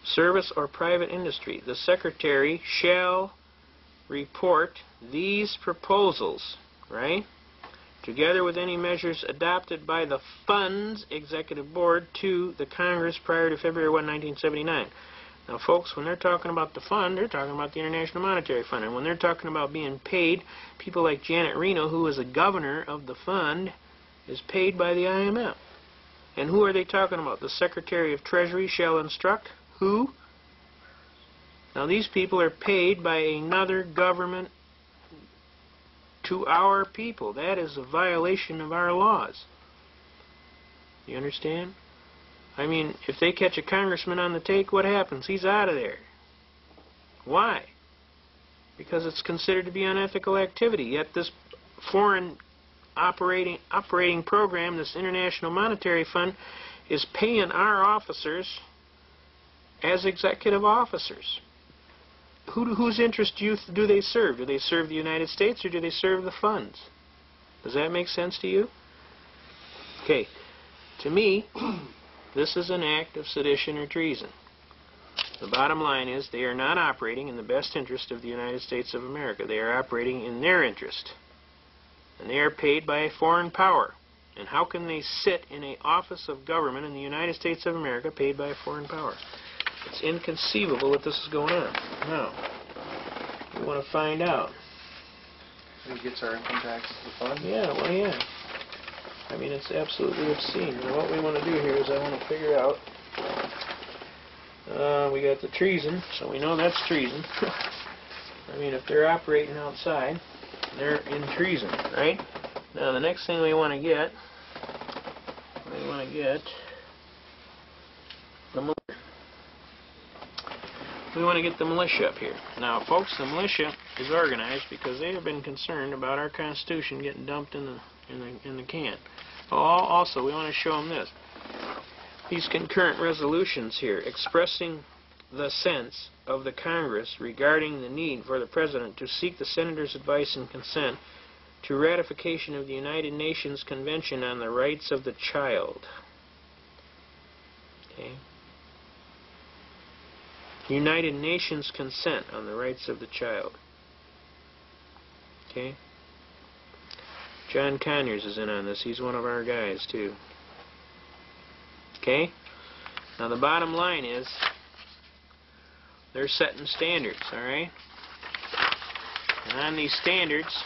Service or private industry. The Secretary shall report these proposals, right, together with any measures adopted by the Fund's Executive Board to the Congress prior to February 1, 1979. Now, folks, when they're talking about the fund, they're talking about the International Monetary Fund. And when they're talking about being paid, people like Janet Reno, who is a governor of the fund, is paid by the IMF. And who are they talking about? The Secretary of Treasury shall instruct who? Now, these people are paid by another government to our people. That is a violation of our laws. You understand? I mean, if they catch a congressman on the take, what happens? He's out of there. Why? Because it's considered to be unethical activity. Yet this foreign operating program, this International Monetary Fund, is paying our officers as executive officers. Whose interest do they serve? Do they serve the United States or do they serve the funds? Does that make sense to you? Okay. To me, this is an act of sedition or treason. The bottom line is they are not operating in the best interest of the United States of America. They are operating in their interest. And they are paid by a foreign power. And how can they sit in an office of government in the United States of America paid by a foreign power? It's inconceivable that this is going on. Now, we want to find out. Who gets our income tax to the fund? Yeah, well, yeah. I mean, it's absolutely obscene. Now, what we want to do here is I want to figure out. We got the treason, so we know that's treason. I mean, if they're operating outside, they're in treason, right? Now, the next thing we want to get, we want to get the militia up here. Now, folks, the militia is organized because they have been concerned about our Constitution getting dumped in the can. Also, we want to show them this. These concurrent resolutions here expressing the sense of the Congress regarding the need for the President to seek the Senators' advice and consent to ratification of the United Nations Convention on the Rights of the Child. Okay. United Nations consent on the rights of the child. Okay? John Conyers is in on this. He's one of our guys, too. Okay? Now, the bottom line is they're setting standards, all right? And on these standards,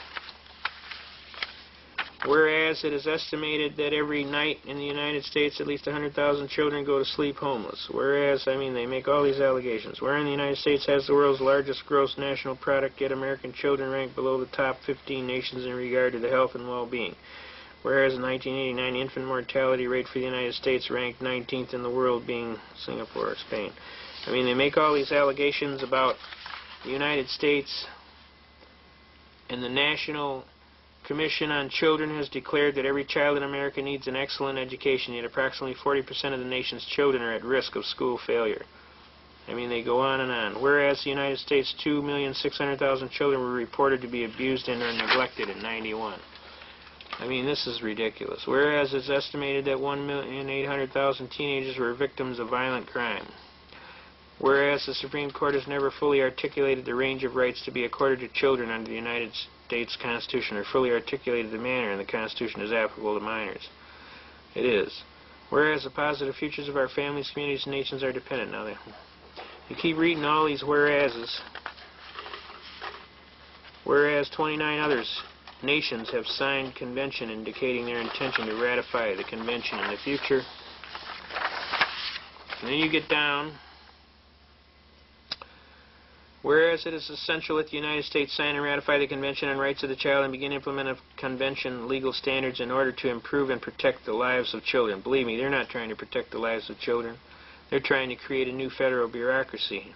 whereas it is estimated that every night in the United States at least 100,000 children go to sleep homeless. Whereas, I mean, they make all these allegations. Wherein the United States has the world's largest gross national product, yet American children rank below the top 15 nations in regard to the health and well-being. Whereas in 1989, infant mortality rate for the United States ranked 19th in the world, being Singapore or Spain. I mean, they make all these allegations about the United States and the national Commission on Children has declared that every child in America needs an excellent education, yet approximately 40% of the nation's children are at risk of school failure. I mean, they go on and on. Whereas the United States, 2,600,000 children were reported to be abused and are neglected in 91. I mean, this is ridiculous. Whereas it's estimated that 1,800,000 teenagers were victims of violent crime. Whereas the Supreme Court has never fully articulated the range of rights to be accorded to children under the United States Constitution, or fully articulated the manner in the Constitution is applicable to minors. It is. Whereas the positive futures of our families, communities, and nations are dependent. Now, you keep reading all these whereases. Whereas 29 others nations have signed convention indicating their intention to ratify the convention in the future. And then you get down. Whereas it is essential that the United States sign and ratify the Convention on Rights of the Child and begin implementing convention legal standards in order to improve and protect the lives of children. Believe me, they're not trying to protect the lives of children. They're trying to create a new federal bureaucracy.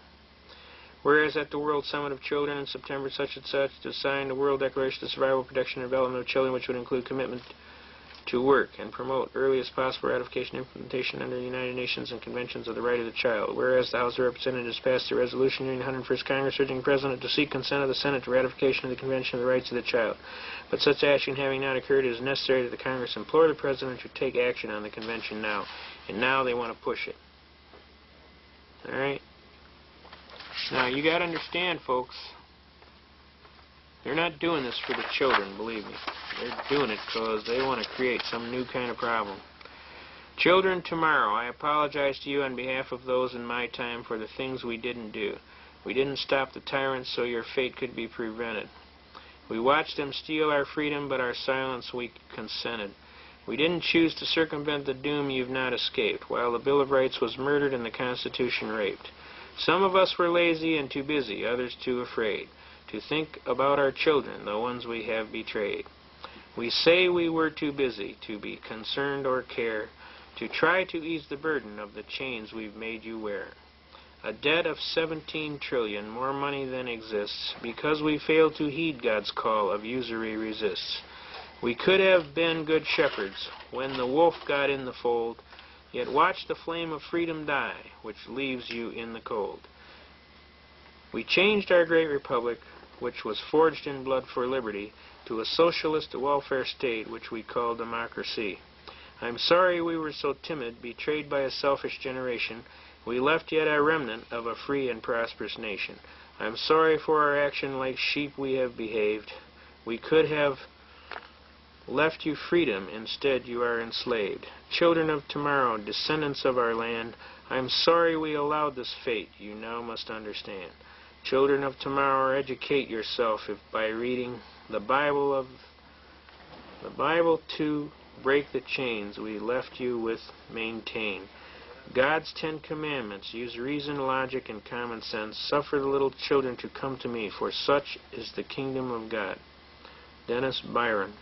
Whereas at the World Summit of Children in September such and such to sign the World Declaration of Survival, Protection, and Development of Children, which would include commitment to work and promote earliest possible ratification and implementation under the United Nations and Conventions of the Right of the Child. Whereas the House of Representatives passed a resolution during the 101st Congress urging the President to seek consent of the Senate to ratification of the Convention of the Rights of the Child. But such action having not occurred, it is necessary that the Congress implore the President to take action on the Convention now. And now they want to push it. Alright? Now, you got to understand, folks, they're not doing this for the children, believe me. They're doing it because they want to create some new kind of problem. Children tomorrow, I apologize to you on behalf of those in my time for the things we didn't do. We didn't stop the tyrants so your fate could be prevented. We watched them steal our freedom, but our silence we consented. We didn't choose to circumvent the doom you've not escaped, while the Bill of Rights was murdered and the Constitution raped. Some of us were lazy and too busy, others too afraid to think about our children, the ones we have betrayed. We say we were too busy to be concerned or care, to try to ease the burden of the chains we've made you wear. A debt of 17 trillion, more money than exists, because we failed to heed God's call of usury resists. We could have been good shepherds when the wolf got in the fold, yet watch the flame of freedom die, which leaves you in the cold. We changed our great republic, which was forged in blood for liberty, to a socialist welfare state which we call democracy. I'm sorry we were so timid, betrayed by a selfish generation. We left yet a remnant of a free and prosperous nation. I'm sorry for our action, like sheep we have behaved. We could have left you freedom, instead you are enslaved. Children of tomorrow, descendants of our land, I'm sorry we allowed this fate, you now must understand. Children of tomorrow, educate yourself if by reading the Bible to break the chains we left you with, maintain. God's 10 Commandments, use reason, logic, and common sense. Suffer the little children to come to me, for such is the kingdom of God. Dennis Byron.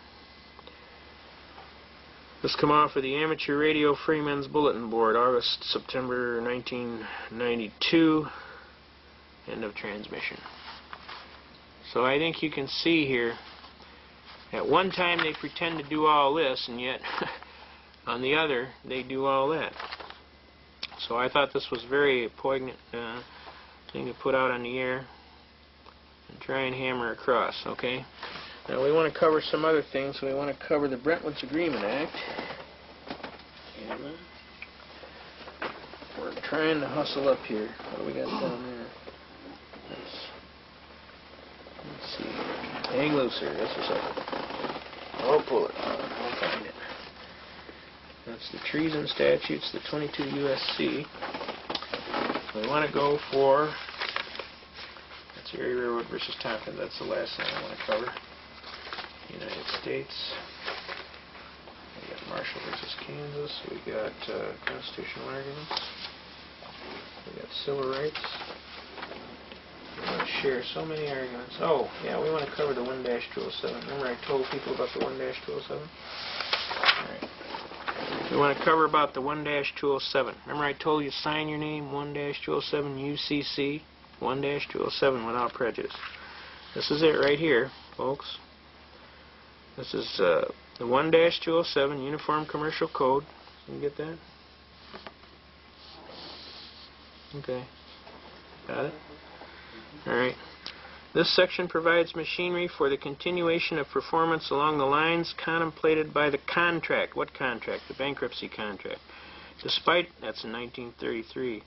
This come off of the Amateur Radio Freemen's Bulletin Board, September 1992. End of transmission. So I think you can see here, at one time they pretend to do all this, and yet on the other they do all that. So I thought this was very poignant thing to put out on the air and try and hammer across, okay? Now we want to cover some other things. We want to cover the Brentwood Agreement Act. And we're trying to hustle up here. What do we got down there? Let's see. Hang loose here. Just a second. I'll pull it. I'll find it. That's the Treason Statutes, the 22 U.S.C. We want to go for, that's Erie Railroad versus Tompkins. That's the last thing I want to cover. United States. We got Marshall versus Kansas. We got constitutional arguments. We got civil rights. We want to share so many arguments. Oh, yeah, we want to cover the 1-207. Remember I told people about the 1-207? Alright. We want to cover about the 1-207. Remember I told you sign your name 1-207 UCC 1-207 without prejudice. This is it right here, folks. This is the 1-207 Uniform Commercial Code. Can you get that? Okay. Got it? Alright. This section provides machinery for the continuation of performance along the lines contemplated by the contract. What contract? The bankruptcy contract. Despite, that's in 1933,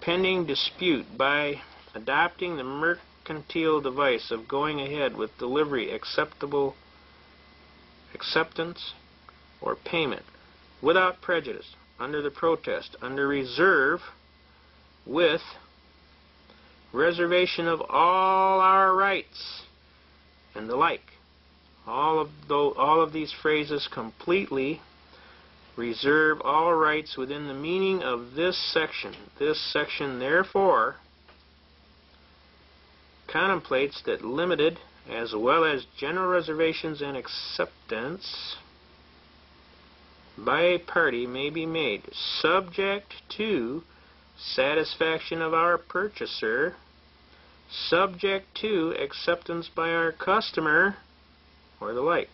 pending dispute by adopting the mercantile device of going ahead with delivery, acceptance, or payment without prejudice, under the protest, under reserve, with reservation of all our rights, and the like. All of these phrases completely reserve all rights within the meaning of this section. This section, therefore, contemplates that limited as well as general reservations and acceptance by a party may be made, subject to satisfaction of our purchaser, subject to acceptance by our customer, or the like.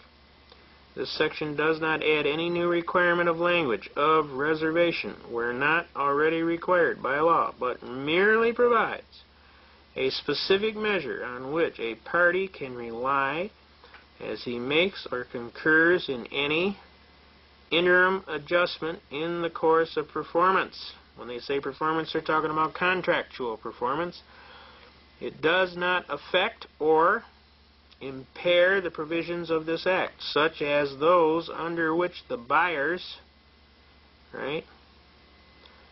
This section does not add any new requirement of language of reservation where not already required by law, but merely provides a specific measure on which a party can rely as he makes or concurs in any interim adjustment in the course of performance. When they say performance, they're talking about contractual performance. It does not affect or impair the provisions of this act, such as those under which the buyer's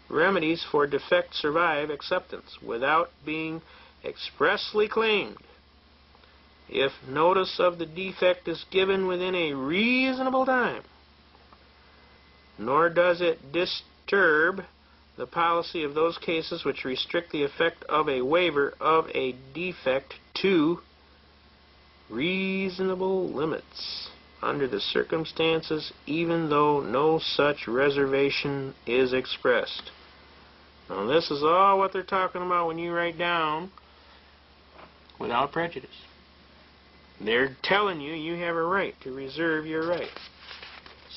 remedies for defect survive acceptance without being expressly claimed, if notice of the defect is given within a reasonable time, nor does it disturb the policy of those cases which restrict the effect of a waiver of a defect to reasonable limits under the circumstances, even though no such reservation is expressed. Now, this is all what they're talking about when you write down without prejudice. They're telling you you have a right to reserve your right.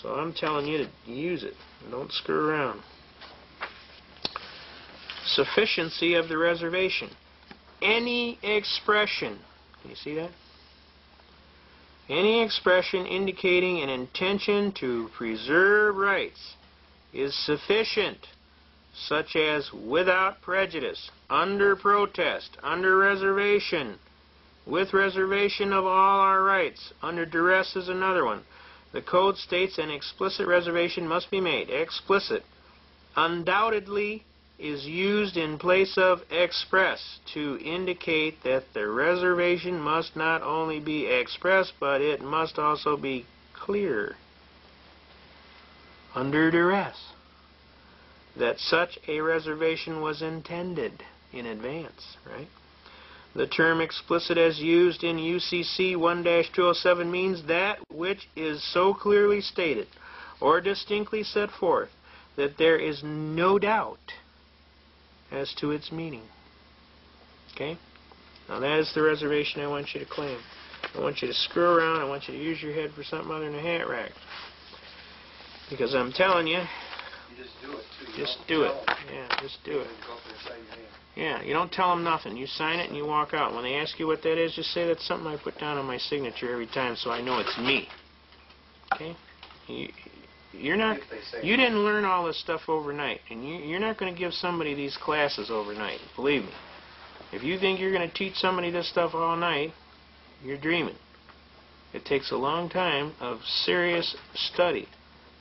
So I'm telling you to use it. Don't screw around. Sufficiency of the reservation. Any expression, can you see that? Any expression indicating an intention to preserve rights is sufficient, such as without prejudice, under protest, under reservation, with reservation of all our rights, under duress is another one. The Code states an explicit reservation must be made. Explicit undoubtedly is used in place of express to indicate that the reservation must not only be expressed, but it must also be clear, under duress, that such a reservation was intended in advance, right? The term explicit as used in UCC 1-207 means that which is so clearly stated or distinctly set forth that there is no doubt as to its meaning. Okay? Now that is the reservation I want you to claim. I want you to screw around. I want you to use your head for something other than a hat rack. Because I'm telling you, You just do it, too. just do it. Yeah, just do it. Yeah, you don't tell them nothing. You sign it and you walk out. When they ask you what that is, just say that's something I put down on my signature every time so I know it's me. Okay? You didn't learn all this stuff overnight, and you're not going to give somebody these classes overnight. Believe me. If you think you're going to teach somebody this stuff all night, you're dreaming. It takes a long time of serious study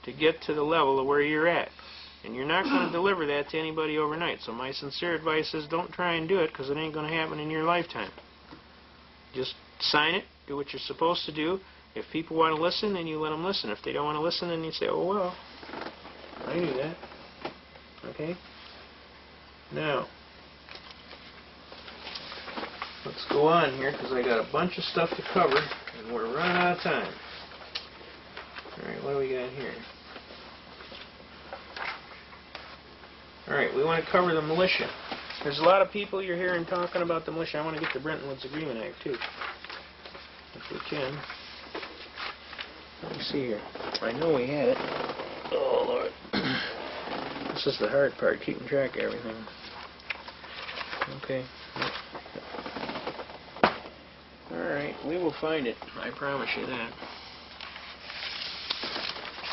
to get to the level of where you're at. And you're not going to deliver that to anybody overnight. So my sincere advice is don't try and do it, because it ain't going to happen in your lifetime. Just sign it, do what you're supposed to do. If people want to listen, then you let them listen. If they don't want to listen, then you say, oh, well, I knew that. Okay? Now, let's go on here, because I got a bunch of stuff to cover, and we're running out of time. All right, what do we got here? All right, we want to cover the militia. There's a lot of people you're hearing talking about the militia. I want to get the Brenton Woods Agreement Act, too. If we Jen. Let me see here. I know we had it. Oh, Lord. This is the hard part, keeping track of everything. Okay. Alright, we will find it. I promise you that.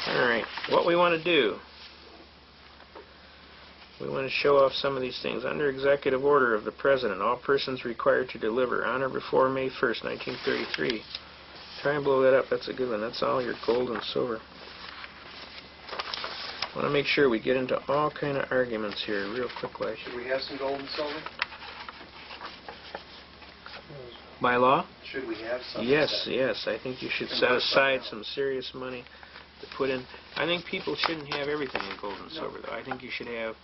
Alright, what we want to do, we want to show off some of these things. Under executive order of the President, all persons required to deliver on or before May 1st, 1933. Try and blow that up. That's a good one. That's all your gold and silver. I want to make sure we get into all kind of arguments here real quickly. Should we have some gold and silver? By law? Should we have some? Yes, yes. I think you should set aside some serious money to put in. I think people shouldn't have everything in gold and silver, though. I think you should have.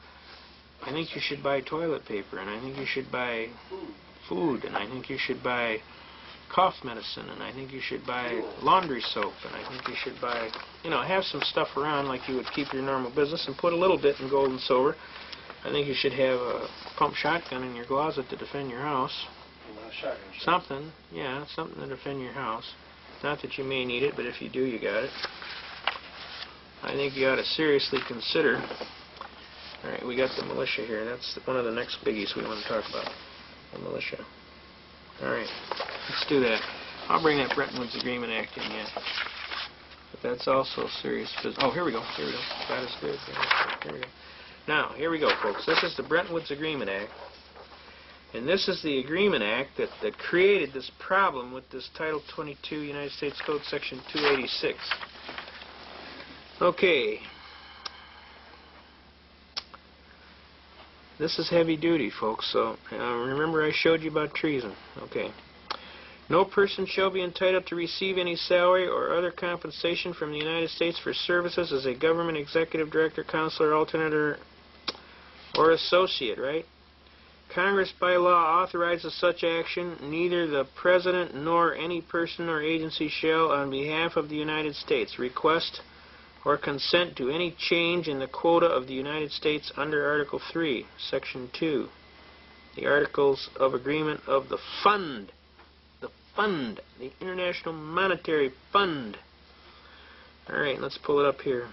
I think you should buy toilet paper, and I think you should buy food, and I think you should buy cough medicine, and I think you should buy laundry soap, and I think you should buy, have some stuff around like you would keep your normal business, and put a little bit in gold and silver. I think you should have a pump shotgun in your closet to defend your house. Something, yeah, something to defend your house. Not that you may need it, but if you do, you got it. I think you ought to seriously consider. All right, we got the militia here. That's one of the next biggies we want to talk about, the militia. All right, let's do that. I'll bring that Bretton Woods Agreement Act in yet. But that's also serious business. Oh, here we go. Here we go. That is good. Here we go. Now, here we go, folks. This is the Bretton Woods Agreement Act. And this is the Agreement Act that created this problem with this Title 22 United States Code Section 286. Okay. This is heavy duty, folks, so remember I showed you about treason. Okay. No person shall be entitled to receive any salary or other compensation from the United States for services as a government executive director, counselor, alternate, or associate, right? Congress by law authorizes such action. Neither the President nor any person or agency shall, on behalf of the United States, request or consent to any change in the quota of the United States under Article 3, Section 2, the Articles of Agreement of the Fund, the International Monetary Fund. Alright, let's pull it up here.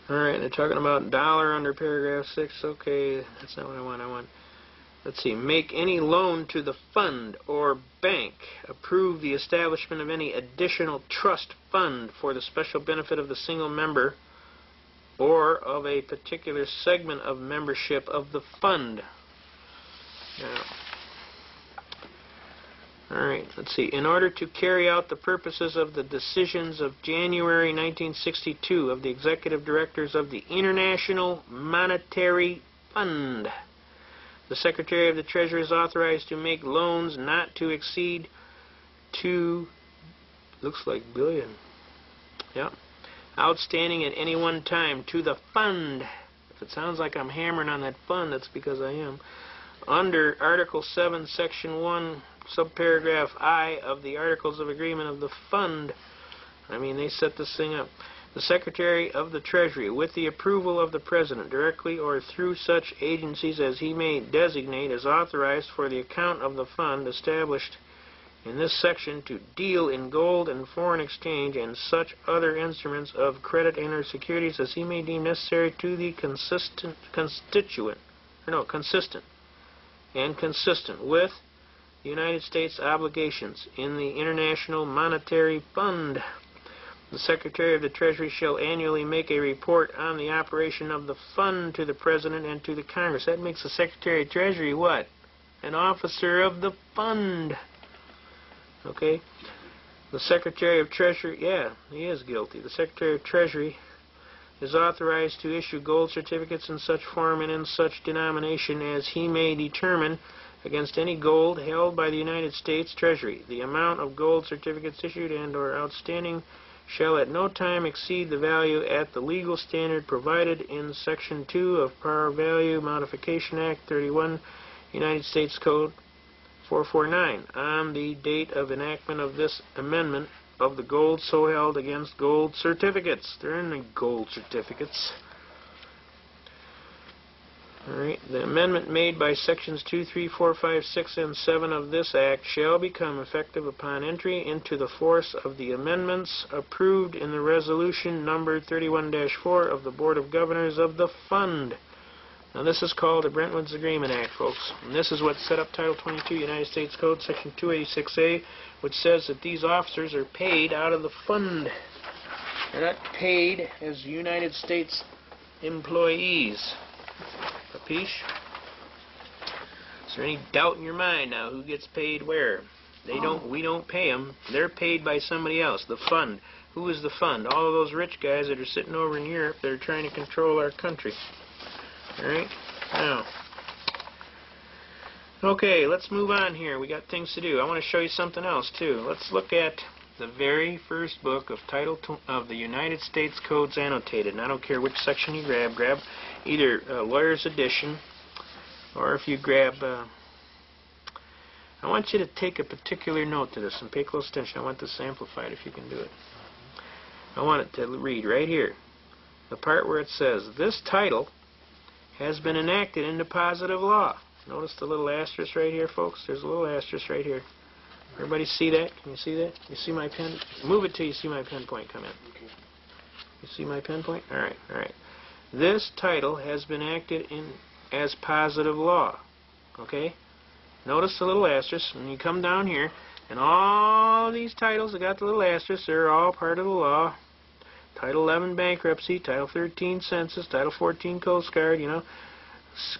Alright, they're talking about dollar under paragraph 6. Okay, that's not what I want. Let's see. Make any loan to the fund or bank. Approve the establishment of any additional trust fund for the special benefit of the single member or of a particular segment of membership of the fund. Now, alright, let's see. In order to carry out the purposes of the decisions of January 1962 of the Executive Directors of the International Monetary Fund, the Secretary of the Treasury is authorized to make loans not to exceed looks like billion, yeah, outstanding at any one time to the fund. If it sounds like I'm hammering on that fund, that's because I am. Under Article 7, Section 1, subparagraph I of the Articles of Agreement of the Fund, they set this thing up. The Secretary of the Treasury, with the approval of the President, directly or through such agencies as he may designate, is authorized for the account of the fund established in this section to deal in gold and foreign exchange and such other instruments of credit and or securities as he may deem necessary to the consistent with the United States obligations in the International Monetary Fund. The Secretary of the Treasury shall annually make a report on the operation of the fund to the President and to the Congress. That makes the Secretary of Treasury what? An officer of the fund. Okay? The Secretary of Treasury, yeah, he is guilty. The Secretary of Treasury is authorized to issue gold certificates in such form and in such denomination as he may determine against any gold held by the United States Treasury. The amount of gold certificates issued and or outstanding shall at no time exceed the value at the legal standard provided in Section 2 of Par Value Modification Act 31, United States Code 449, on the date of enactment of this amendment of the gold so held against gold certificates. There are no gold certificates. Alright, the amendment made by sections 2, 3, 4, 5, 6, and 7 of this act shall become effective upon entry into the force of the amendments approved in the resolution numbered 31-4 of the Board of Governors of the Fund. Now this is called the Brentwood's Agreement Act, folks. And this is what set up Title 22 United States Code, Section 286A, which says that these officers are paid out of the fund. They're not paid as United States employees. Capiche? Is there any doubt in your mind now who gets paid where? We don't pay them. They're paid by somebody else. The fund. Who is the fund? All of those rich guys that are sitting over in Europe that are trying to control our country. Alright? Now. Okay, let's move on here. We got things to do. I want to show you something else too. Let's look at the very first book of of the United States Codes Annotated. And I don't care which section you grab. Grab either Lawyer's Edition, or if you grab... I want you to take a particular note to this and pay close attention. I want this amplified if you can do it. I want it to read right here. The part where it says, this title has been enacted into positive law. Notice the little asterisk right here, folks? There's a little asterisk right here. Everybody see that? Can you see that? You see my pen? Move it till you see my pen point come in. Okay. You see my pen point? Alright, alright. This title has been acted in as positive law. Okay? Notice the little asterisk. When you come down here, and all these titles that got the little asterisk, they're all part of the law. Title 11 Bankruptcy, Title 13 Census, Title 14 Coast Guard, you know.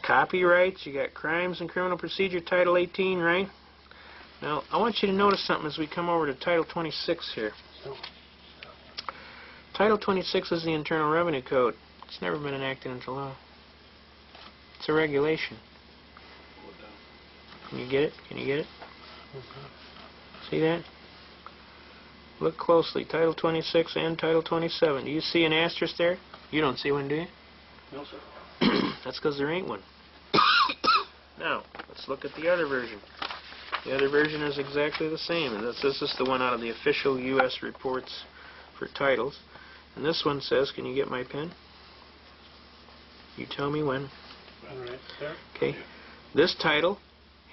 Copyrights, you got Crimes and Criminal Procedure, Title 18, right? Now, I want you to notice something as we come over to Title 26 here. Title 26 is the Internal Revenue Code. It's never been enacted into law. It's a regulation. Can you get it? Can you get it? See that? Look closely. Title 26 and Title 27. Do you see an asterisk there? You don't see one, do you? No, sir. That's because there ain't one. Now, let's look at the other version. The other version is exactly the same. And this is the one out of the official U.S. reports for titles. And this one says, can you get my pen? You tell me when. All right, there. Okay. This title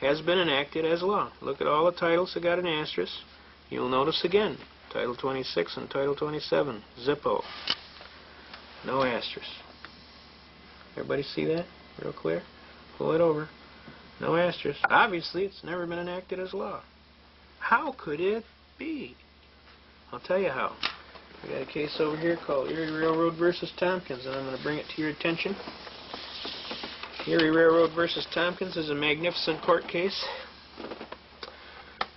has been enacted as law. Look at all the titles that got an asterisk. You'll notice again, Title 26 and Title 27, Zippo. No asterisk. Everybody see that? Real clear? Pull it over. No asterisk. Obviously, it's never been enacted as law. How could it be? I'll tell you how. We got a case over here called Erie Railroad versus Tompkins, and I'm going to bring it to your attention. Erie Railroad versus Tompkins is a magnificent court case.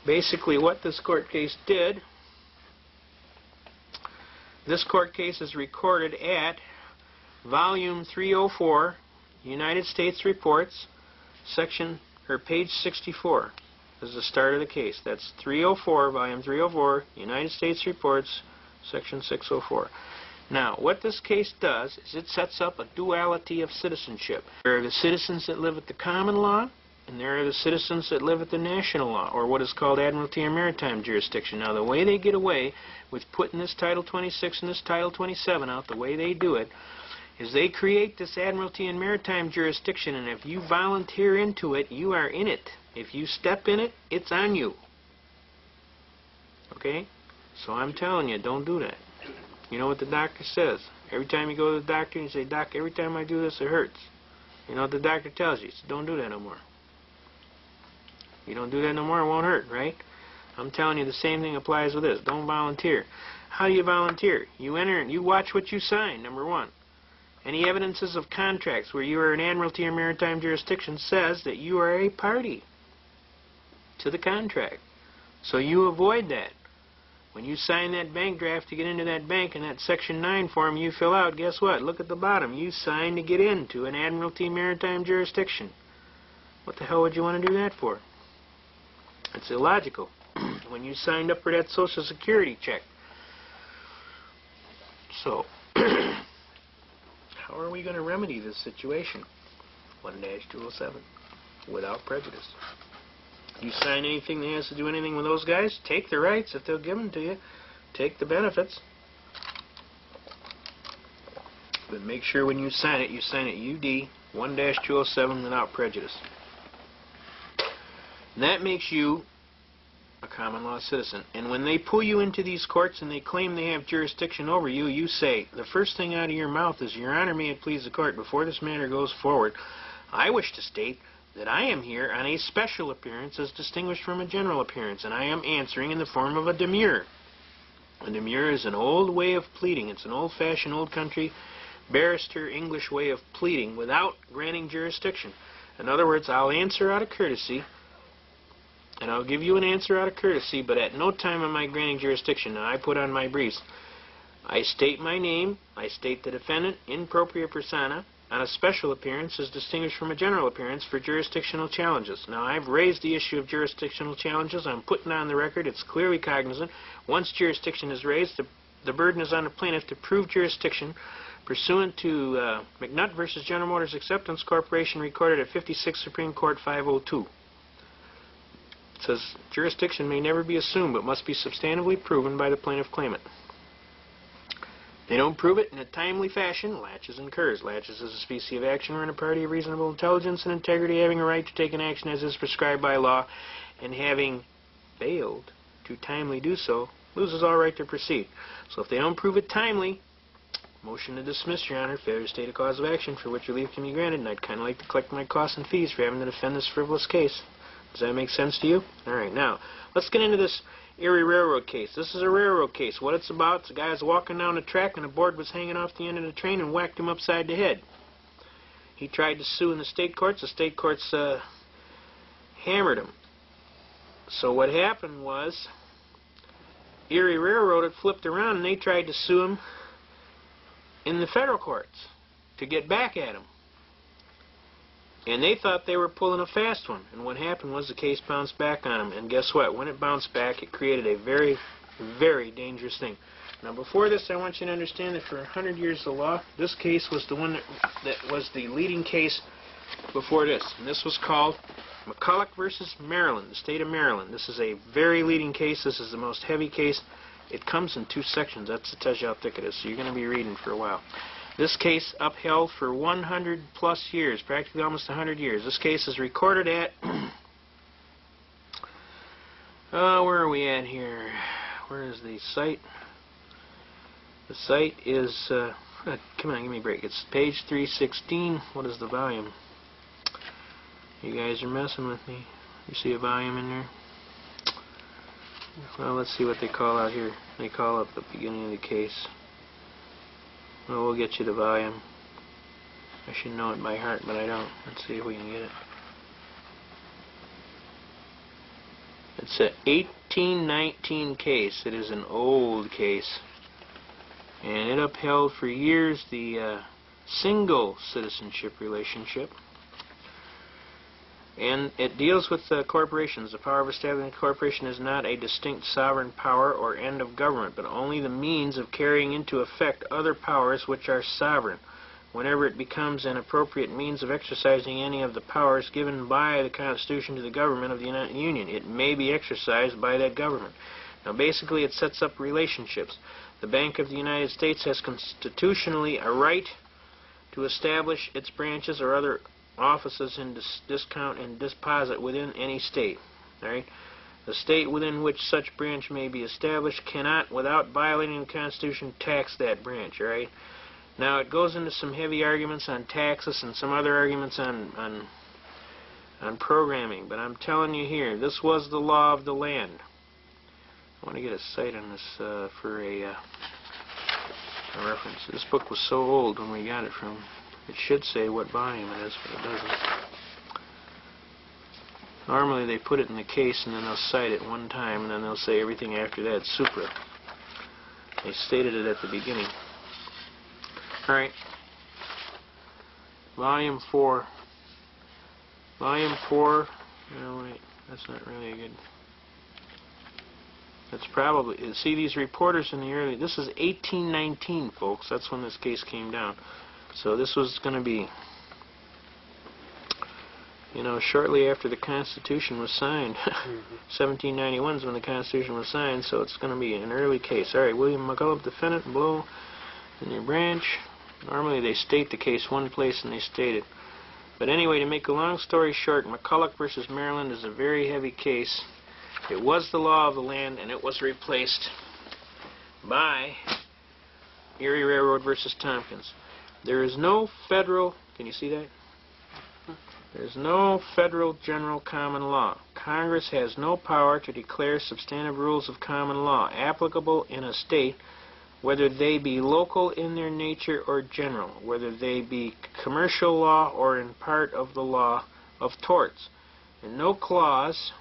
Basically, what this court case did, this court case is recorded at Volume 304, United States Reports, page 64. This is the start of the case. That's 304, Volume 304, United States Reports, Section 604. Now, what this case does is it sets up a duality of citizenship. There are the citizens that live at the common law, and there are the citizens that live at the national law, or what is called Admiralty and Maritime Jurisdiction. Now, the way they get away with putting this Title 26 and this Title 27 out, the way they do it, is they create this Admiralty and Maritime Jurisdiction, and if you volunteer into it, you are in it. If you step in it, it's on you. Okay? So I'm telling you, don't do that. You know what the doctor says? Every time you go to the doctor and you say, Doc, every time I do this, it hurts. You know what the doctor tells you? He says, don't do that no more. You don't do that no more, it won't hurt, right? I'm telling you the same thing applies with this. Don't volunteer. How do you volunteer? You enter and you watch what you sign, number one. Any evidences of contracts where you are an Admiralty or Maritime Jurisdiction says that you are a party to the contract. So you avoid that. When you sign that bank draft to get into that bank and that Section 9 form you fill out, guess what? Look at the bottom. You sign to get into an Admiralty Maritime Jurisdiction. What the hell would you want to do that for? It's illogical. When you signed up for that Social Security check. So, how are we going to remedy this situation? 1-207. Without prejudice. You sign anything that has to do anything with those guys, take the rights if they'll give them to you. Take the benefits. But make sure when you sign it UD, 1-207 without prejudice. And that makes you a common law citizen. And when they pull you into these courts and they claim they have jurisdiction over you, you say, the first thing out of your mouth is, Your Honor, may it please the court, before this matter goes forward, I wish to state that I am here on a special appearance as distinguished from a general appearance, and I am answering in the form of a demurrer. A demurrer is an old way of pleading. It's an old-fashioned, old-country, barrister English way of pleading without granting jurisdiction. In other words, I'll answer out of courtesy, and I'll give you an answer out of courtesy, but at no time am I granting jurisdiction. Now, I put on my briefs, I state my name, I state the defendant in propria persona, on a special appearance as distinguished from a general appearance for jurisdictional challenges. Now, I've raised the issue of jurisdictional challenges. I'm putting on the record. It's clearly cognizant. Once jurisdiction is raised, the burden is on the plaintiff to prove jurisdiction pursuant to McNutt v. General Motors Acceptance Corporation, recorded at 56 Supreme Court 502. It says, jurisdiction may never be assumed, but must be substantively proven by the plaintiff claimant. They don't prove it in a timely fashion, laches incurs. Laches is a species of action wherein a party of reasonable intelligence and integrity having a right to take an action as is prescribed by law, and having failed to timely do so, loses all right to proceed. So if they don't prove it timely, motion to dismiss, Your Honor, failure to state a cause of action for which relief can be granted, and I'd kind of like to collect my costs and fees for having to defend this frivolous case. Does that make sense to you? All right, now, let's get into this Erie Railroad case. This is a railroad case. What it's about, the guy was walking down the track and a board was hanging off the end of the train and whacked him upside the head. He tried to sue in the state courts. The state courts hammered him. So what happened was Erie Railroad had flipped around and they tried to sue him in the federal courts to get back at him. And they thought they were pulling a fast one. And what happened was the case bounced back on them. And guess what? When it bounced back, it created a very, very dangerous thing. Now, before this, I want you to understand that for 100 years of law, this case was the one that was the leading case before this. And this was called McCulloch versus Maryland, the state of Maryland. This is a very leading case. This is the most heavy case. It comes in 2 sections. That tells you how thick it is. So you're going to be reading for a while. This case upheld for 100 plus years, practically almost 100 years. This case is recorded at, where are we at here? Where is the site? The site is, come on, give me a break. It's page 316. What is the volume? You guys are messing with me. You see a volume in there? Well, let's see what they call out here. They call up the beginning of the case. Well, we'll get you the volume. I should know it by heart, but I don't. Let's see if we can get it. It's an 1819 case. It is an old case. And it upheld for years the single citizenship relationship. And it deals with corporations. The power of establishing a corporation is not a distinct sovereign power or end of government, but only the means of carrying into effect other powers which are sovereign. Whenever it becomes an appropriate means of exercising any of the powers given by the Constitution to the government of the United Union, it may be exercised by that government. Now, basically, it sets up relationships. The Bank of the United States has constitutionally a right to establish its branches or other offices in discount and deposit within any state. All right? The state within which such branch may be established cannot, without violating the Constitution, tax that branch. All right? Now, it goes into some heavy arguments on taxes and some other arguments on programming, but I'm telling you here, this was the law of the land. I want to get a cite on this for a reference. This book was so old when we got it from. It should say what volume it is, but it doesn't. Normally they put it in the case and then they'll cite it one time and then they'll say everything after that is supra. They stated it at the beginning. Alright. Volume 4. Volume 4. No, wait. That's not really a good... That's probably... See, these reporters in the early... This is 1819, folks. That's when this case came down. So this was going to be, you know, shortly after the Constitution was signed. 1791 is when the Constitution was signed, so it's going to be an early case. All right, William McCulloch, defendant, below in your branch. Normally they state the case one place and they state it. But anyway, to make a long story short, McCulloch versus Maryland is a very heavy case. It was the law of the land, and it was replaced by Erie Railroad versus Tompkins. There is no federal, can you see that? There's no federal general common law. Congress has no power to declare substantive rules of common law applicable in a state, whether they be local in their nature or general, whether they be commercial law or in part of the law of torts. And no clause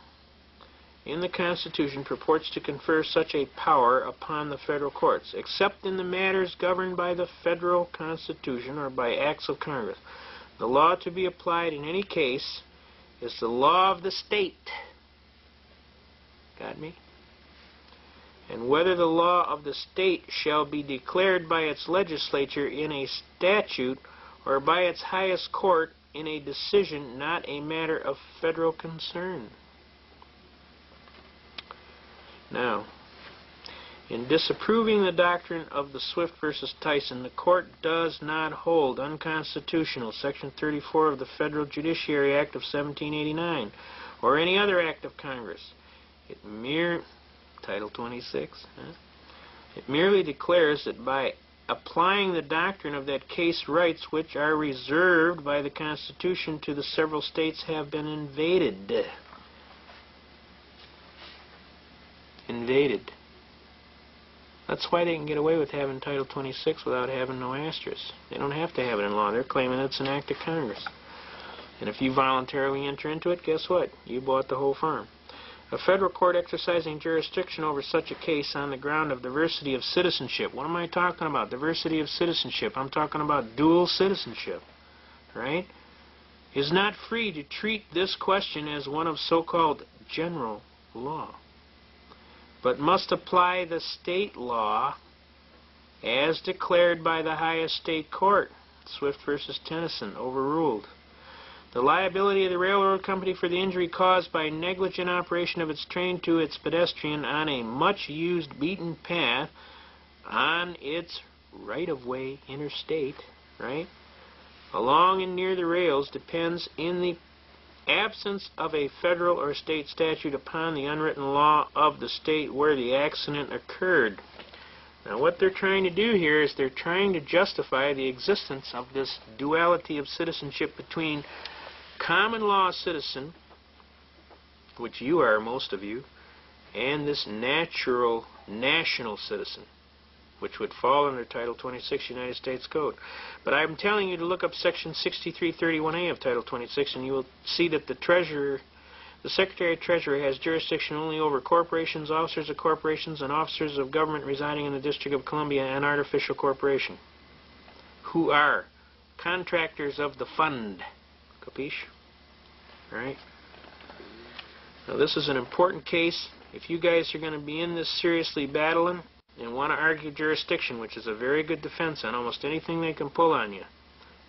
in the Constitution purports to confer such a power upon the federal courts, except in the matters governed by the federal Constitution or by acts of Congress. The law to be applied in any case is the law of the state. Got me? And whether the law of the state shall be declared by its legislature in a statute or by its highest court in a decision not a matter of federal concern. Now, in disapproving the doctrine of the Swift versus Tyson, the court does not hold unconstitutional Section 34 of the Federal Judiciary Act of 1789 or any other act of Congress. Title 26. It merely declares that by applying the doctrine of that case, rights which are reserved by the Constitution to the several states have been invaded. That's why they can get away with having Title 26 without having no asterisk. They don't have to have it in law. They're claiming it's an act of Congress. And if you voluntarily enter into it, guess what? You bought the whole farm. A federal court exercising jurisdiction over such a case on the ground of diversity of citizenship. What am I talking about? Diversity of citizenship. I'm talking about dual citizenship. Right? Is not free to treat this question as one of so-called general law, but must apply the state law as declared by the highest state court. Swift versus Tennyson, overruled. The liability of the railroad company for the injury caused by negligent operation of its train to its pedestrian on a much-used beaten path on its right-of-way interstate, right, along and near the rails depends in the absence of a federal or state statute upon the unwritten law of the state where the accident occurred. Now what they're trying to do here is they're trying to justify the existence of this duality of citizenship between common law citizen, which you are, most of you, and this natural national citizen, which would fall under Title 26 United States Code. But I'm telling you to look up Section 6331A of Title 26, and you will see that the Secretary of Treasury has jurisdiction only over corporations, officers of corporations, and officers of government residing in the District of Columbia and artificial corporation, who are contractors of the fund. Capiche? All right? Now this is an important case. If you guys are going to be in this seriously battling and want to argue jurisdiction, which is a very good defense on almost anything they can pull on you,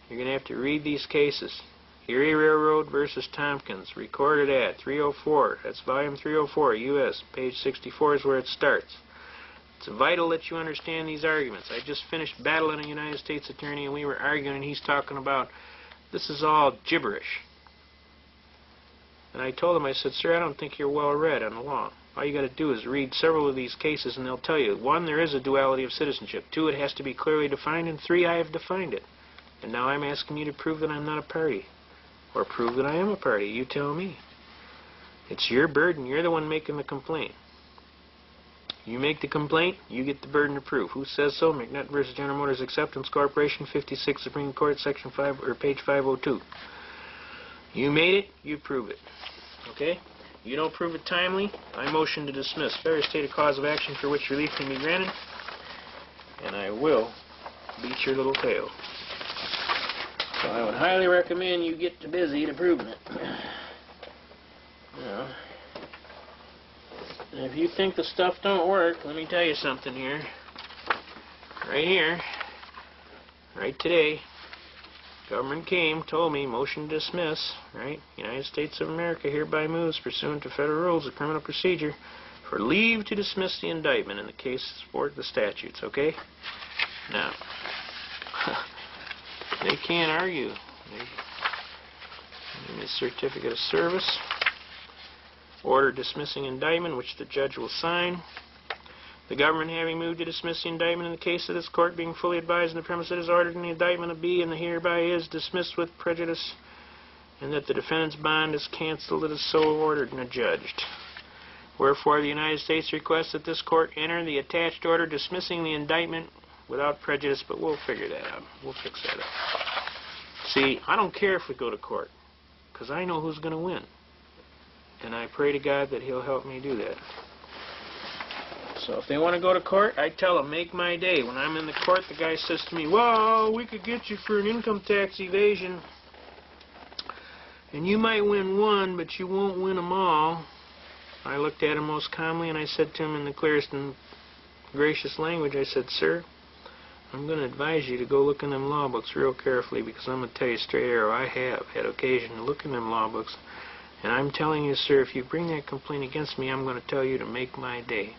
you're going to have to read these cases. Erie Railroad versus Tompkins, recorded at 304. That's volume 304, U.S. Page 64 is where it starts. It's vital that you understand these arguments. I just finished battling a United States attorney, and we were arguing, and he's talking about this is all gibberish. And I told him, I said, sir, I don't think you're well read on the law. All you got to do is read several of these cases, and they'll tell you, 1, there is a duality of citizenship. 2, it has to be clearly defined. And 3, I have defined it. And now I'm asking you to prove that I'm not a party. Or prove that I am a party. You tell me. It's your burden. You're the one making the complaint. You make the complaint, you get the burden of proof. Who says so? McNutt versus General Motors Acceptance Corporation, 56 Supreme Court, Section 5, or page 502. You made it, you prove it. Okay? You don't prove it timely, I motion to dismiss. Failure to state a cause of action for which relief can be granted, and I will beat your little tail. So I would highly recommend you get to busy to proving it. Now, if you think the stuff don't work, let me tell you something here. Right here, right today, government came, told me, motion to dismiss, right? United States of America hereby moves, pursuant to federal rules of criminal procedure, for leave to dismiss the indictment in the case to support the statutes, okay? Now, they can't argue. and his certificate of service. Order dismissing indictment, which the judge will sign. The government having moved to dismiss the indictment in the case of this court, being fully advised in the premise that is ordered in the indictment of B, and the hereby is dismissed with prejudice, and that the defendant's bond is canceled, it is so ordered and adjudged. Wherefore, the United States requests that this court enter the attached order dismissing the indictment without prejudice, but we'll figure that out. We'll fix that up. See, I don't care if we go to court, because I know who's going to win. And I pray to God that He'll help me do that. So if they want to go to court, I tell them, make my day. When I'm in the court, the guy says to me, well, we could get you for an income tax evasion, and you might win one, but you won't win them all. I looked at him most calmly, and I said to him in the clearest and gracious language, I said, sir, I'm going to advise you to go look in them law books real carefully, because I'm going to tell you straight arrow, I have had occasion to look in them law books, and I'm telling you, sir, if you bring that complaint against me, I'm going to tell you to make my day.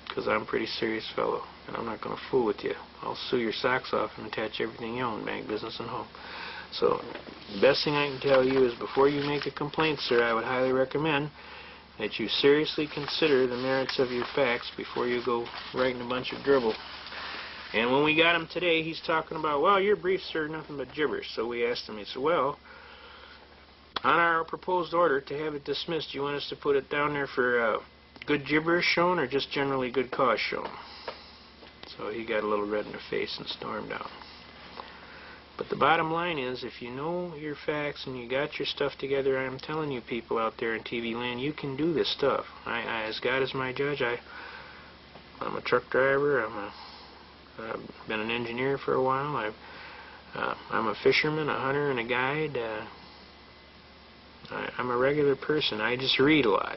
Because I'm a pretty serious fellow, and I'm not going to fool with you. I'll sue your socks off and attach everything you own, bank, business, and home. So, the best thing I can tell you is before you make a complaint, sir, I would highly recommend that you seriously consider the merits of your facts before you go writing a bunch of dribble. And when we got him today, he's talking about, well, your briefs are nothing but gibberish. So we asked him, he said, well, on our proposed order to have it dismissed, do you want us to put it down there for good gibberish shown or just generally good cause shown? So he got a little red in the face and stormed out. But the bottom line is, if you know your facts and you got your stuff together, I'm telling you people out there in TV land, you can do this stuff. As God is my judge, I'm a truck driver. I've been an engineer for a while. I'm a fisherman, a hunter, and a guide. I'm a regular person. I just read a lot.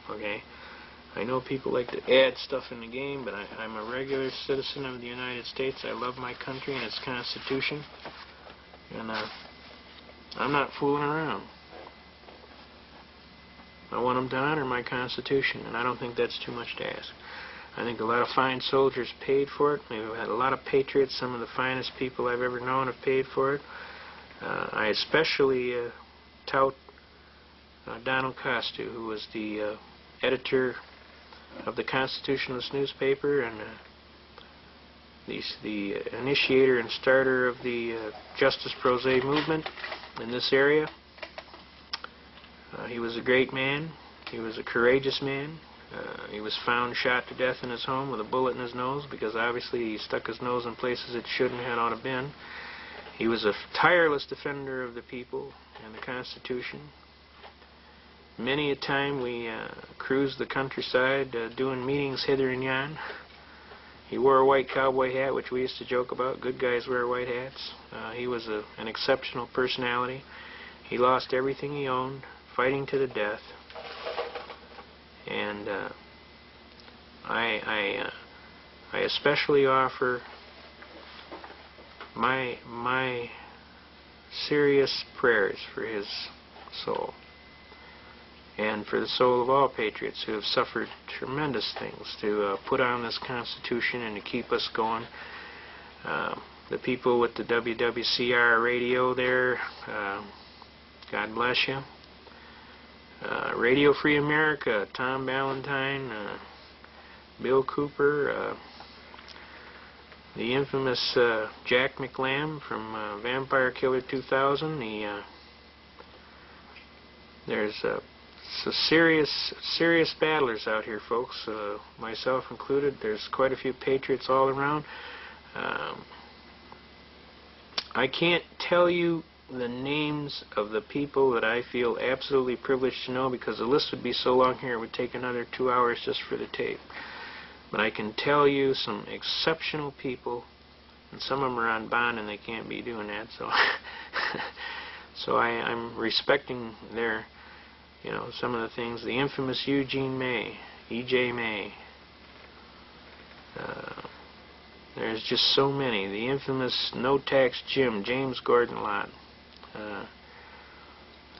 Okay. I know people like to add stuff in the game, but I'm a regular citizen of the United States. I love my country and its Constitution. And I'm not fooling around. I want them to honor my Constitution, and I don't think that's too much to ask. I think a lot of fine soldiers paid for it. We've had a lot of patriots. Some of the finest people I've ever known have paid for it. I especially tout Donald Costu, who was the editor of the Constitutionalist newspaper and the initiator and starter of the Justice Pro Se movement in this area. He was a great man. He was a courageous man. He was found shot to death in his home with a bullet in his nose because obviously he stuck his nose in places it shouldn't have ought to been. He was a tireless defender of the people and the Constitution. Many a time we cruised the countryside doing meetings hither and yon. He wore a white cowboy hat, which we used to joke about. Good guys wear white hats. He was an exceptional personality. He lost everything he owned, fighting to the death. And I especially offer my serious prayers for his soul, and for the soul of all patriots who have suffered tremendous things to put on this Constitution and to keep us going. The people with the WWCR radio there, God bless you. Radio Free America, Tom Ballantyne, Bill Cooper, the infamous Jack McLam from Vampire Killer 2000. There's so serious battlers out here, folks, myself included. There's quite a few patriots all around. I can't tell you the names of the people that I feel absolutely privileged to know because the list would be so long here it would take another 2 hours just for the tape. But I can tell you some exceptional people, and some of them are on bond and they can't be doing that, so so I'm respecting their, some of the things. The infamous Eugene May, E.J. May. There's just so many. The infamous No Tax Jim, James Gordon Lott.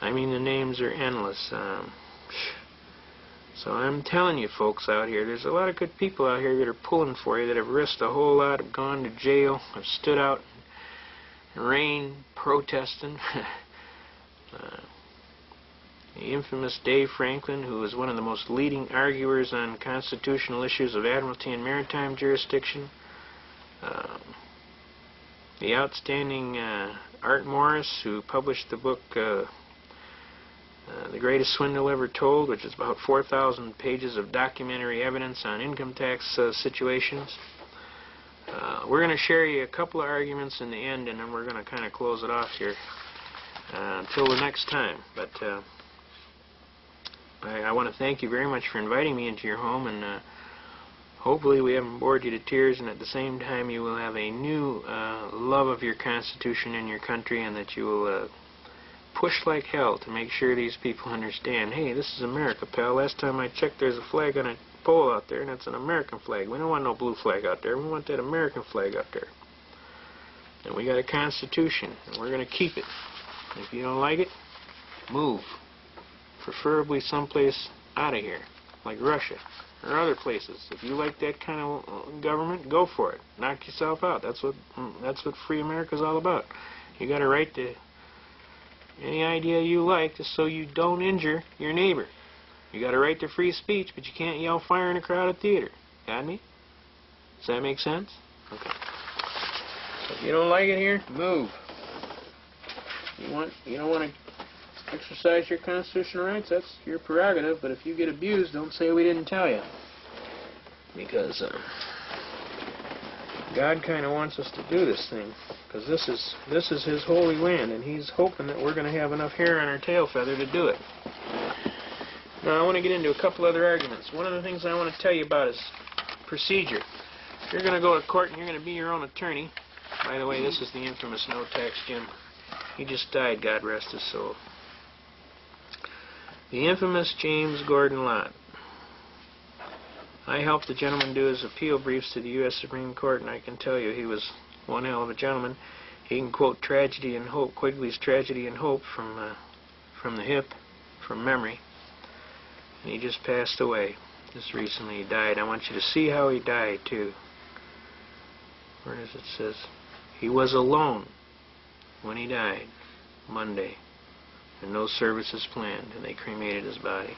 I mean, the names are endless. So I'm telling you folks out here, there's a lot of good people out here that are pulling for you, that have risked a whole lot, have gone to jail, have stood out rain protesting. The infamous Dave Franklin, who was one of the most leading arguers on constitutional issues of admiralty and maritime jurisdiction. The outstanding Art Morris, who published the book The Greatest Swindle Ever Told, which is about 4,000 pages of documentary evidence on income tax situations. We're going to share you a couple of arguments in the end, and then we're going to kind of close it off here until the next time. But I want to thank you very much for inviting me into your home, and hopefully we haven't bored you to tears, and at the same time you will have a new love of your Constitution and your country, and that you will push like hell to make sure these people understand, hey, this is America, pal. Last time I checked, there's a flag on a pole out there, and that's an American flag. We don't want no blue flag out there. We want that American flag out there. And we got a Constitution, and we're going to keep it. If you don't like it, move. Preferably someplace out of here, like Russia or other places. If you like that kind of government, go for it. Knock yourself out. That's what free America's all about. You got a right to any idea you like, just so you don't injure your neighbor. You got a right to free speech, but you can't yell fire in a crowded theater. Got me? Does that make sense? Okay. So if you don't like it here, move. You don't want to exercise your constitutional rights, that's your prerogative, but if you get abused, don't say we didn't tell you. Because God kind of wants us to do this thing, because this is His holy land, and He's hoping that we're going to have enough hair on our tail feather to do it. Now I want to get into a couple other arguments. One of the things I want to tell you about is procedure. You're going to go to court and you're going to be your own attorney. By the way, this is the infamous No Tax Jim. He just died, God rest his soul. The infamous James Gordon Lott. I helped the gentleman do his appeal briefs to the U.S. Supreme Court, and I can tell you he was one hell of a gentleman. He can quote Tragedy and Hope, Quigley's Tragedy and Hope from the hip, from memory. And he just passed away. Just recently he died. I want you to see how he died, too. Where does it says? He was alone when he died, Monday, and no services planned, and they cremated his body.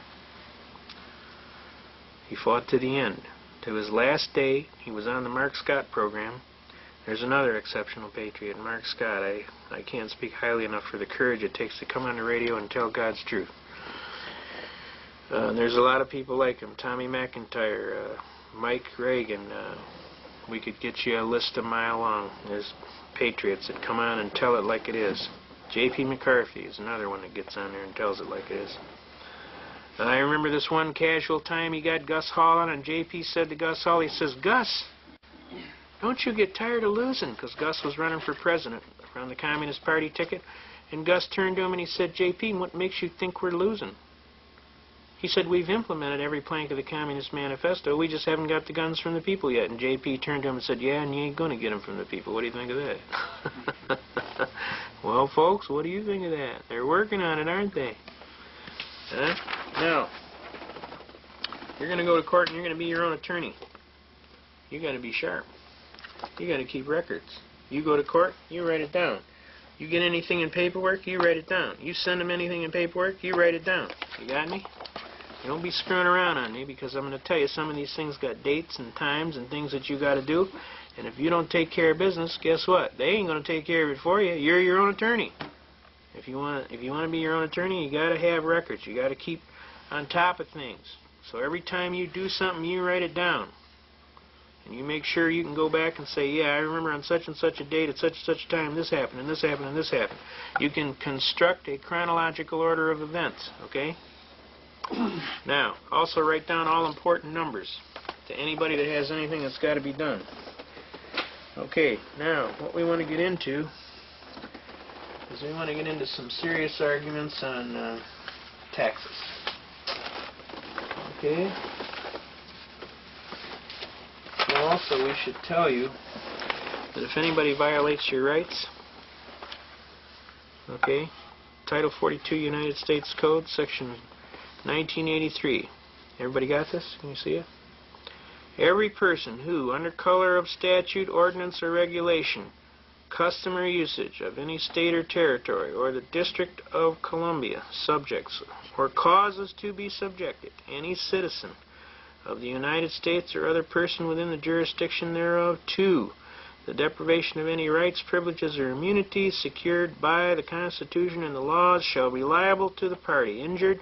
He fought to the end. To his last day, he was on the Mark Scott program. There's another exceptional patriot, Mark Scott. I can't speak highly enough for the courage it takes to come on the radio and tell God's truth. There's a lot of people like him. Tommy McIntyre, Mike Reagan. We could get you a list a mile long. There's patriots that come on and tell it like it is. J.P. McCarthy is another one that gets on there and tells it like it is. I remember this one casual time he got Gus Hall on, and J.P. said to Gus Hall, he says, Gus, don't you get tired of losing? Because Gus was running for president on the Communist Party ticket. And Gus turned to him and he said, J.P., what makes you think we're losing? He said, we've implemented every plank of the Communist Manifesto. We just haven't got the guns from the people yet. And J.P. turned to him and said, yeah, and you ain't going to get them from the people. What do you think of that? Well, folks, what do you think of that? They're working on it, aren't they? Huh? Now, you're going to go to court and you're going to be your own attorney. You got to be sharp. You got to keep records. You go to court, you write it down. You get anything in paperwork, you write it down. You send them anything in paperwork, you write it down. You got me? You don't be screwing around on me, because I'm going to tell you some of these things got dates and times and things that you got to do. And if you don't take care of business, guess what? They ain't going to take care of it for you. You're your own attorney. If you want to be your own attorney, you got to have records. You got to keep on top of things. So every time you do something, you write it down. And you make sure you can go back and say, yeah, I remember on such and such a date at such and such a time this happened and this happened and this happened. You can construct a chronological order of events, okay? Now, also write down all important numbers to anybody that has anything that's got to be done. Okay, now, what we want to get into is we want to get into some serious arguments on taxes. Okay? Now also we should tell you that if anybody violates your rights, okay, Title 42 United States Code, Section 1983. Everybody got this? Can you see it? Every person who, under color of statute, ordinance, or regulation, custom, or usage of any state or territory or the District of Columbia subjects or causes to be subjected any citizen of the United States or other person within the jurisdiction thereof to the deprivation of any rights, privileges, or immunities secured by the Constitution and the laws shall be liable to the party injured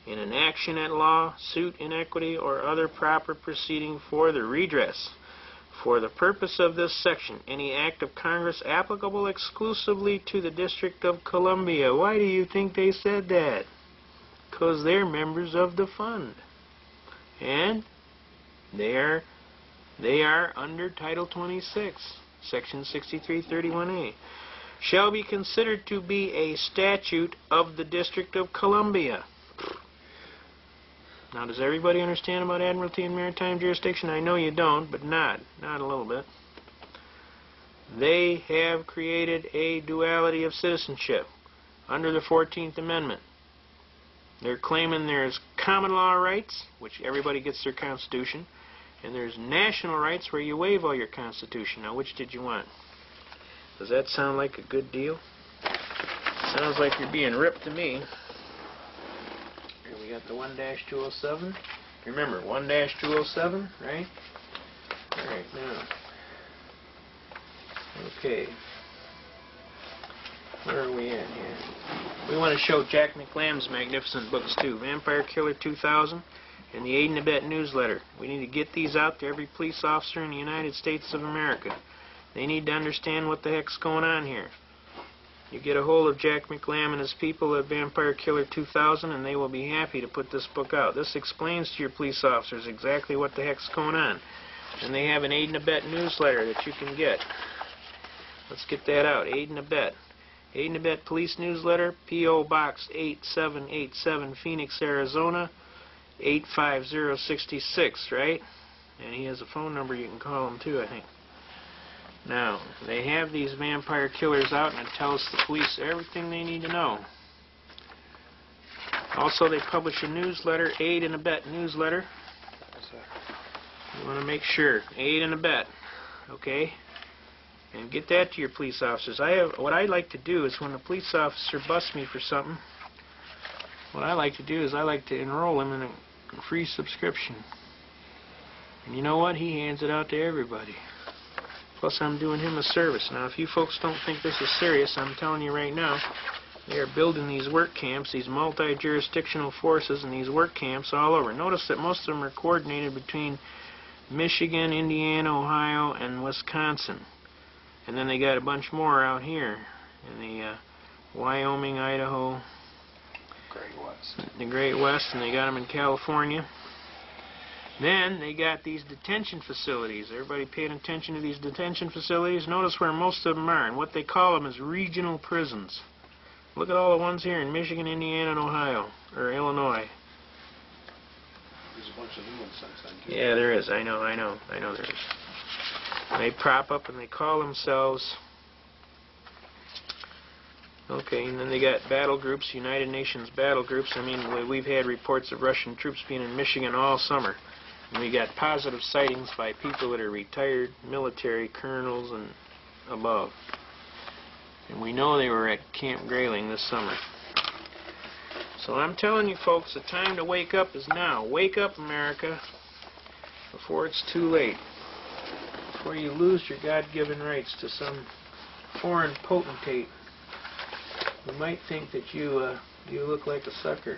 in an action at law, suit in equity, or other proper proceeding for the redress. For the purpose of this section, any act of Congress applicable exclusively to the District of Columbia. Why do you think they said that? Because they're members of the fund. And they are under Title 26, Section 6331A. Shall be considered to be a statute of the District of Columbia. Now, does everybody understand about Admiralty and Maritime Jurisdiction? I know you don't, but not a little bit. They have created a duality of citizenship under the 14th Amendment. They're claiming there's common law rights, which everybody gets their Constitution, and there's national rights where you waive all your Constitution. Now, which did you want? Does that sound like a good deal? Sounds like you're being ripped to me. Here we got the 1-207. Remember, 1-207, right? All right, now. Okay. Where are we at here? We want to show Jack McLam's magnificent books, too. Vampire Killer 2000 and the Aid and Abet newsletter. We need to get these out to every police officer in the United States of America. They need to understand what the heck's going on here. You get a hold of Jack McLam and his people at Vampire Killer 2000, and they will be happy to put this book out. This explains to your police officers exactly what the heck's going on. And they have an Aid and Abet newsletter that you can get. Let's get that out. Aid and Abet. Aid and Abet Police Newsletter, P.O. Box 8787, Phoenix, Arizona, 85066, right? And he has a phone number you can call him, too, I think. Now, they have these vampire killers out, and it tells the police everything they need to know. Also, they publish a newsletter, Aid and Abet newsletter. You want to make sure, Aid and Abet, okay? And get that to your police officers. What I like to do is when a police officer busts me for something, what I like to do is I like to enroll him in a free subscription. And you know what? He hands it out to everybody. Plus, I'm doing him a service. Now, if you folks don't think this is serious, I'm telling you right now, they are building these work camps, these multi-jurisdictional forces, and these work camps all over. Notice that most of them are coordinated between Michigan, Indiana, Ohio, and Wisconsin. And then they got a bunch more out here in the Wyoming, Idaho, the Great West, and they got them in California. Then they got these detention facilities. Everybody paying attention to these detention facilities? Notice where most of them are, and what they call them is regional prisons. Look at all the ones here in Michigan, Indiana, and Ohio, or Illinois. There's a bunch of new ones since then, too. Yeah, there is. I know there is. They prop up and they call themselves, okay, and then they got battle groups, United Nations battle groups. I mean, we've had reports of Russian troops being in Michigan all summer. And we got positive sightings by people that are retired military colonels and above. And we know they were at Camp Grayling this summer. So I'm telling you folks, the time to wake up is now. Wake up, America, before it's too late. Before you lose your God-given rights to some foreign potentate who might think that you look like a sucker.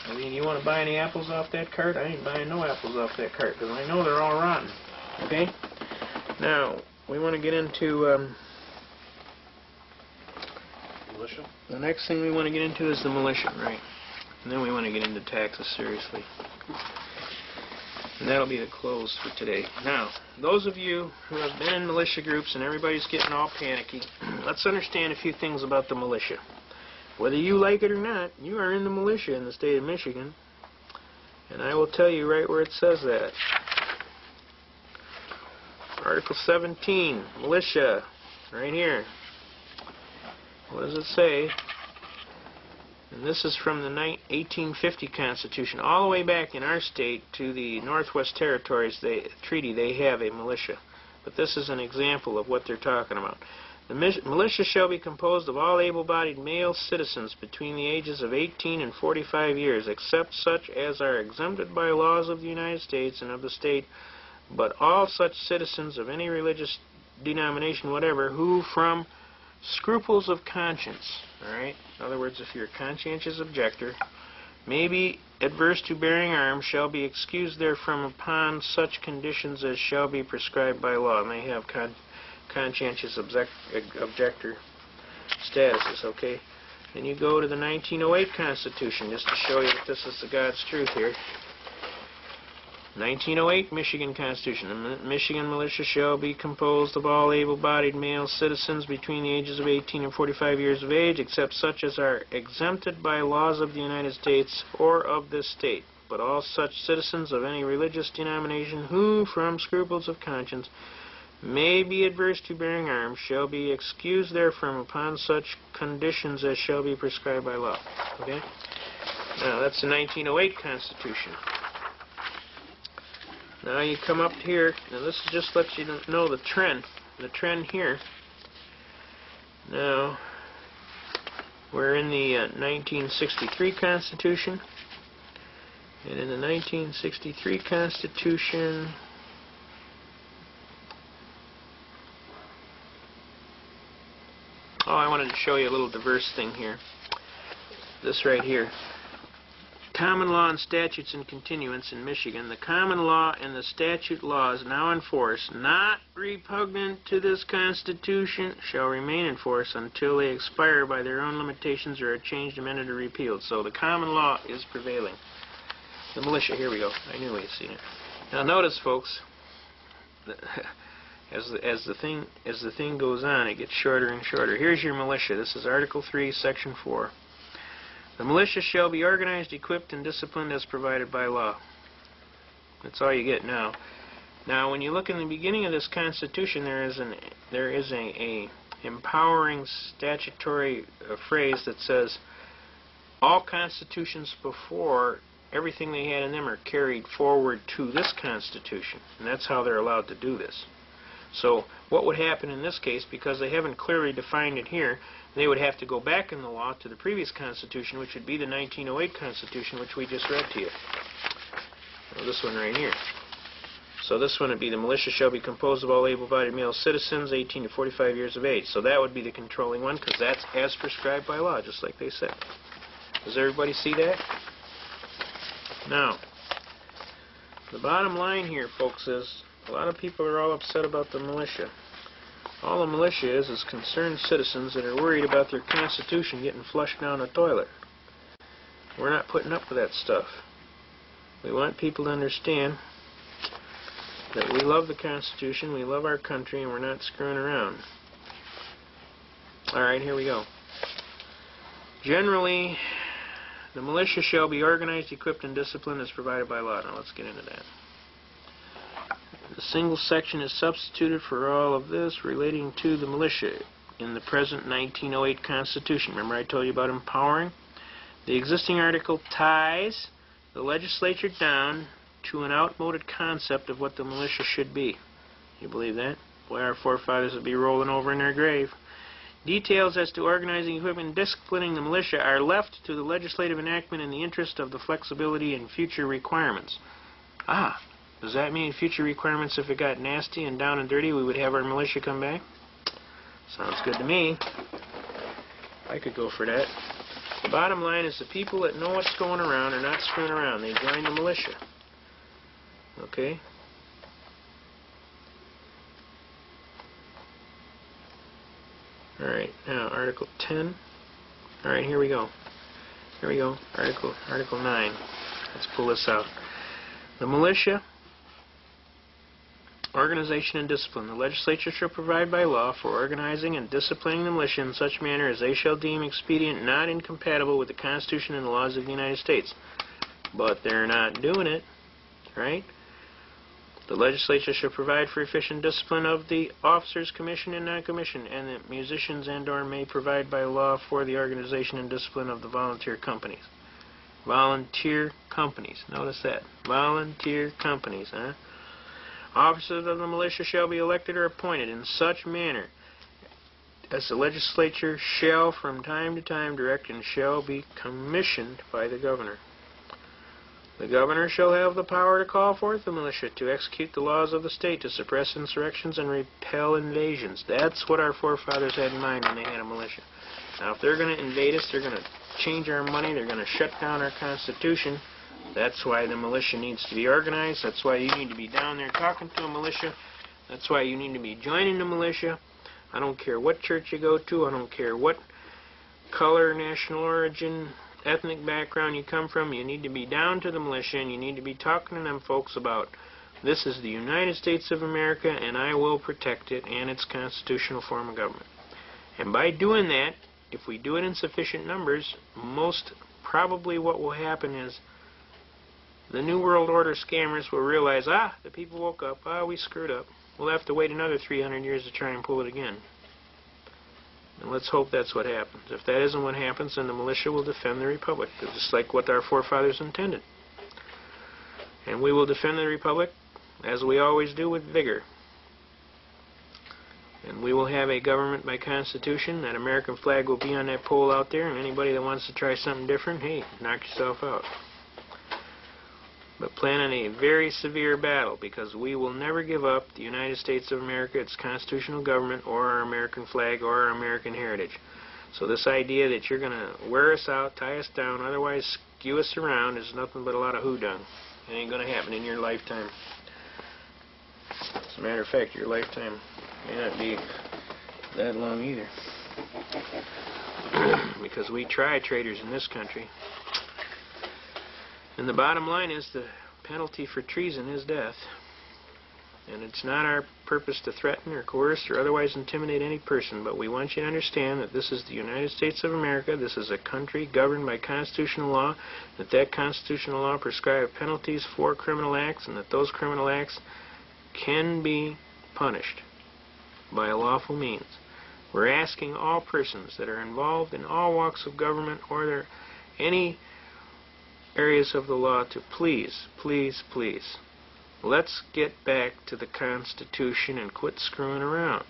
I mean, you want to buy any apples off that cart? I ain't buying no apples off that cart because I know they're all rotten. Okay? Now, we want to get into Militia? the next thing we want to get into is the militia, right? And then we want to get into taxes seriously. And that'll be the close for today. Now, those of you who have been in militia groups and everybody's getting all panicky, let's understand a few things about the militia. Whether you like it or not, you are in the militia in the state of Michigan. And I will tell you right where it says that. Article 17, militia, right here. What does it say? And this is from the 1850 Constitution. All the way back in our state to the Northwest Territories treaty, they have a militia. but this is an example of what they're talking about. The militia shall be composed of all able-bodied male citizens between the ages of 18 and 45 years, except such as are exempted by laws of the United States and of the state, but all such citizens of any religious denomination whatever who from scruples of conscience, all right, in other words, if you're a conscientious objector, may be adverse to bearing arms, shall be excused therefrom upon such conditions as shall be prescribed by law. And they have conscientious objector statuses, okay? Then you go to the 1908 Constitution, just to show you that this is the God's truth here. 1908 Michigan Constitution. The Michigan militia shall be composed of all able-bodied male citizens between the ages of 18 and 45 years of age, except such as are exempted by laws of the United States or of this state, but all such citizens of any religious denomination who, from scruples of conscience, may be adverse to bearing arms, shall be excused therefrom upon such conditions as shall be prescribed by law. Okay? Now, that's the 1908 Constitution. Now you come up here, now this just lets you know the trend here. Now, we're in the 1963 Constitution, and in the 1963 Constitution, I wanted to show you a little diverse thing here. This right here. Common law and statutes in continuance in Michigan. The common law and the statute laws now in force, not repugnant to this Constitution, shall remain in force until they expire by their own limitations or are changed, amended, or repealed. So the common law is prevailing. The militia, here we go. I knew we had seen it. Now notice, folks, as the thing goes on, it gets shorter and shorter. Here's your militia. This is Article 3, Section 4. The militia shall be organized, equipped, and disciplined as provided by law. That's all you get now. Now, when you look in the beginning of this Constitution, there is a empowering statutory phrase that says, all constitutions before, everything they had in them are carried forward to this Constitution. And that's how they're allowed to do this. So what would happen in this case, because they haven't clearly defined it here, they would have to go back in the law to the previous Constitution, which would be the 1908 Constitution, which we just read to you. Well, this one right here. So this one would be the militia shall be composed of all able-bodied male citizens 18 to 45 years of age. So that would be the controlling one, because that's as prescribed by law, just like they said. Does everybody see that? Now, the bottom line here, folks, is a lot of people are all upset about the militia. All the militia is concerned citizens that are worried about their Constitution getting flushed down the toilet. We're not putting up with that stuff. We want people to understand that we love the Constitution, we love our country, and we're not screwing around. Alright, here we go. Generally, the militia shall be organized, equipped, and disciplined as provided by law. Now let's get into that. The single section is substituted for all of this relating to the militia in the present 1908 Constitution. Remember I told you about empowering? The existing article ties the legislature down to an outmoded concept of what the militia should be. You believe that? Boy, our forefathers would be rolling over in their grave. Details as to organizing, equipping, and disciplining the militia are left to the legislative enactment in the interest of the flexibility in future requirements. Does that mean future requirements, if it got nasty and down and dirty, we would have our militia come back? Sounds good to me. I could go for that. The bottom line is the people that know what's going around are not screwing around. They join the militia. Okay? Alright, now Article 10. Alright, here we go. Here we go. Article 9. Let's pull this out. The militia, organization and discipline. The legislature shall provide by law for organizing and disciplining the militia in such manner as they shall deem expedient, not incompatible with the Constitution and the laws of the United States. But they're not doing it, right? The legislature shall provide for efficient discipline of the officers commissioned and non-commissioned, and the musicians and/or may provide by law for the organization and discipline of the volunteer companies. Volunteer companies. Notice that. Volunteer companies, huh? Officers of the militia shall be elected or appointed in such manner as the legislature shall from time to time direct, and shall be commissioned by the governor. The governor shall have the power to call forth the militia to execute the laws of the state, to suppress insurrections and repel invasions. That's what our forefathers had in mind when they had a militia. Now, if they're going to invade us, they're going to change our money, they're going to shut down our Constitution. That's why the militia needs to be organized. That's why you need to be down there talking to a militia. That's why you need to be joining the militia. I don't care what church you go to. I don't care what color, national origin, ethnic background you come from. You need to be down to the militia, and you need to be talking to them folks about, this is the United States of America, and I will protect it and its constitutional form of government. And by doing that, if we do it in sufficient numbers, most probably what will happen is the New World Order scammers will realize, the people woke up, we screwed up. We'll have to wait another 300 years to try and pull it again. And let's hope that's what happens. If that isn't what happens, then the militia will defend the Republic, just like what our forefathers intended. And we will defend the Republic, as we always do, with vigor. And we will have a government by Constitution. That American flag will be on that pole out there, and anybody that wants to try something different, hey, knock yourself out. But plan on a very severe battle, because we will never give up the United States of America, its constitutional government, or our American flag, or our American heritage. So this idea that you're going to wear us out, tie us down, otherwise skew us around is nothing but a lot of hoodoo. It ain't going to happen in your lifetime. As a matter of fact, your lifetime may not be that long either. Because we try traitors in this country. And the bottom line is the penalty for treason is death. And it's not our purpose to threaten or coerce or otherwise intimidate any person, but we want you to understand that this is the United States of America. This is a country governed by constitutional law, that constitutional law prescribes penalties for criminal acts, and that those criminal acts can be punished by a lawful means. We're asking all persons that are involved in all walks of government or any areas of the law to please, please, please, let's get back to the Constitution and quit screwing around.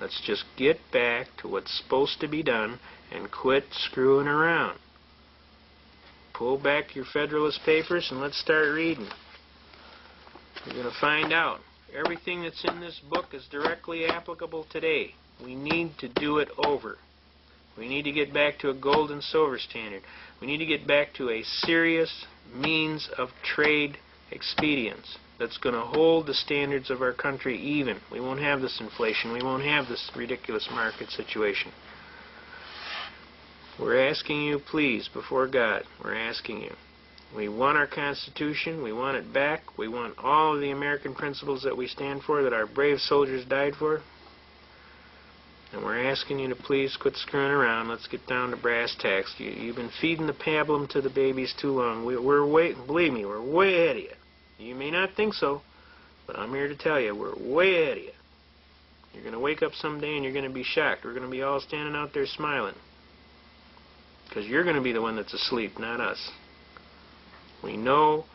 Let's just get back to what's supposed to be done and quit screwing around. Pull back your Federalist Papers and let's start reading. You're going to find out everything that's in this book is directly applicable today. We need to do it over. We need to get back to a gold and silver standard. We need to get back to a serious means of trade expedience that's going to hold the standards of our country even. We won't have this inflation. We won't have this ridiculous market situation. We're asking you, please, before God, we're asking you. We want our Constitution. We want it back. We want all of the American principles that we stand for, that our brave soldiers died for. And we're asking you to please quit screwing around. Let's get down to brass tacks. You've been feeding the pablum to the babies too long. Believe me, we're way ahead of you. You may not think so, but I'm here to tell you, we're way ahead of you. You're going to wake up someday and you're going to be shocked. We're going to be all standing out there smiling. Because you're going to be the one that's asleep, not us. We know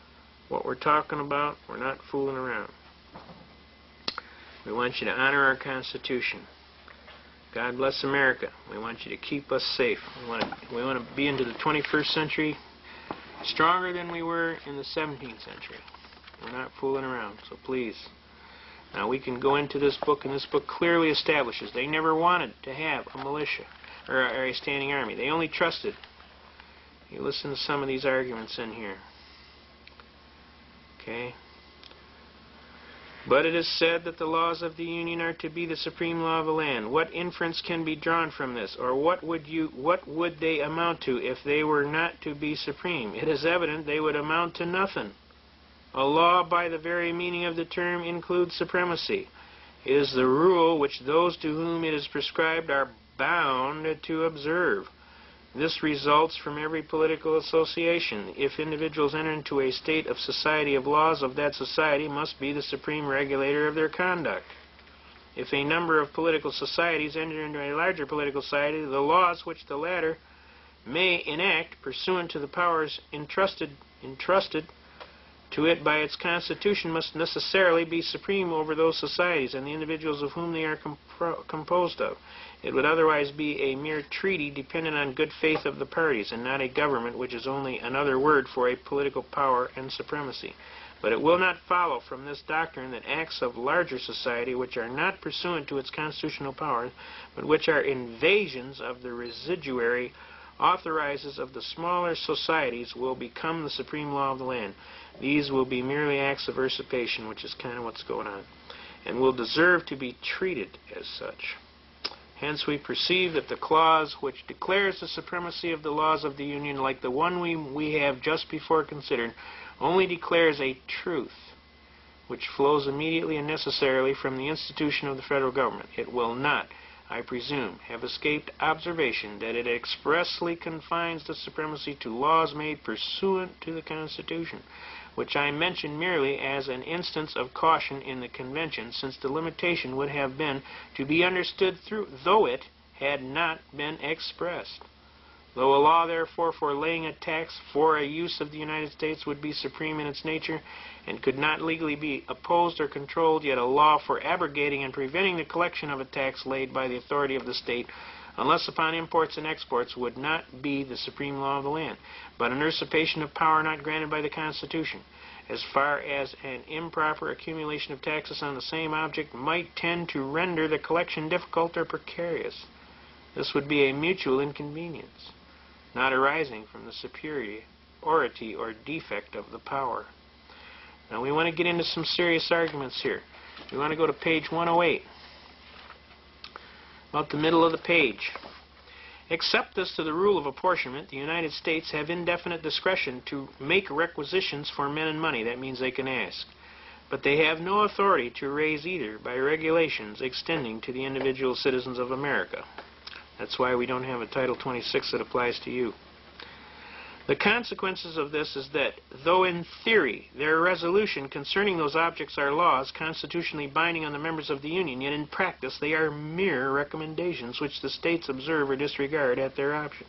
what we're talking about. We're not fooling around. We want you to honor our Constitution. God bless America. We want you to keep us safe. We want to be into the 21st century stronger than we were in the 17th century. We're not fooling around, so please. Now we can go into this book, and this book clearly establishes they never wanted to have a militia or a standing army. They only trusted. You listen to some of these arguments in here. Okay? But it is said that the laws of the Union are to be the supreme law of the land. What inference can be drawn from this? Or what would they amount to if they were not to be supreme? It is evident they would amount to nothing. A law, by the very meaning of the term, includes supremacy. It is the rule which those to whom it is prescribed are bound to observe. This results from every political association. If individuals enter into a state of society of laws of that society must be the supreme regulator of their conduct. If a number of political societies enter into a larger political society, the laws which the latter may enact pursuant to the powers entrusted to it by its constitution must necessarily be supreme over those societies and the individuals of whom they are composed of. It would otherwise be a mere treaty dependent on good faith of the parties, and not a government, which is only another word for a political power and supremacy. But it will not follow from this doctrine that acts of larger society, which are not pursuant to its constitutional powers, but which are invasions of the residuary authorizes of the smaller societies, will become the supreme law of the land. These will be merely acts of usurpation, which is kind of what's going on, and will deserve to be treated as such. Hence we perceive that the clause which declares the supremacy of the laws of the Union, like the one we have just before considered, only declares a truth which flows immediately and necessarily from the institution of the federal government. It will not, I presume, have escaped observation that it expressly confines the supremacy to laws made pursuant to the Constitution, which I mention merely as an instance of caution in the Convention, since the limitation would have been to be understood through, though it had not been expressed. Though a law, therefore, for laying a tax for a use of the United States would be supreme in its nature, and could not legally be opposed or controlled, yet a law for abrogating and preventing the collection of a tax laid by the authority of the state, unless upon imports and exports, would not be the supreme law of the land, but an usurpation of power not granted by the Constitution, as far as an improper accumulation of taxes on the same object might tend to render the collection difficult or precarious. This would be a mutual inconvenience, not arising from the superiority or defect of the power. Now we want to get into some serious arguments here. We want to go to page 108, about the middle of the page. Except as to the rule of apportionment, the United States have indefinite discretion to make requisitions for men and money. That means they can ask. But they have no authority to raise either by regulations extending to the individual citizens of America. That's why we don't have a Title 26 that applies to you. The consequences of this is that, though in theory their resolution concerning those objects are laws constitutionally binding on the members of the Union, yet in practice they are mere recommendations which the states observe or disregard at their option.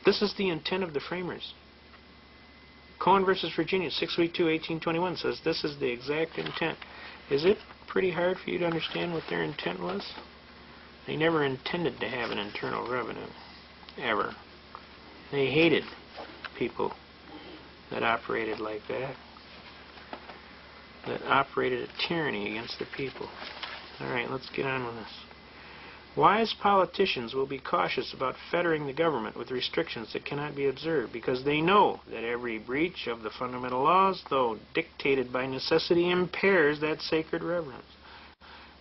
This is the intent of the framers. Cohen versus Virginia, 632-1821 says this is the exact intent. Is it pretty hard for you to understand what their intent was? They never intended to have an internal revenue, ever. They hated people that operated like that operated a tyranny against the people. All right, let's get on with this. Wise politicians will be cautious about fettering the government with restrictions that cannot be observed, because they know that every breach of the fundamental laws, though dictated by necessity, impairs that sacred reverence,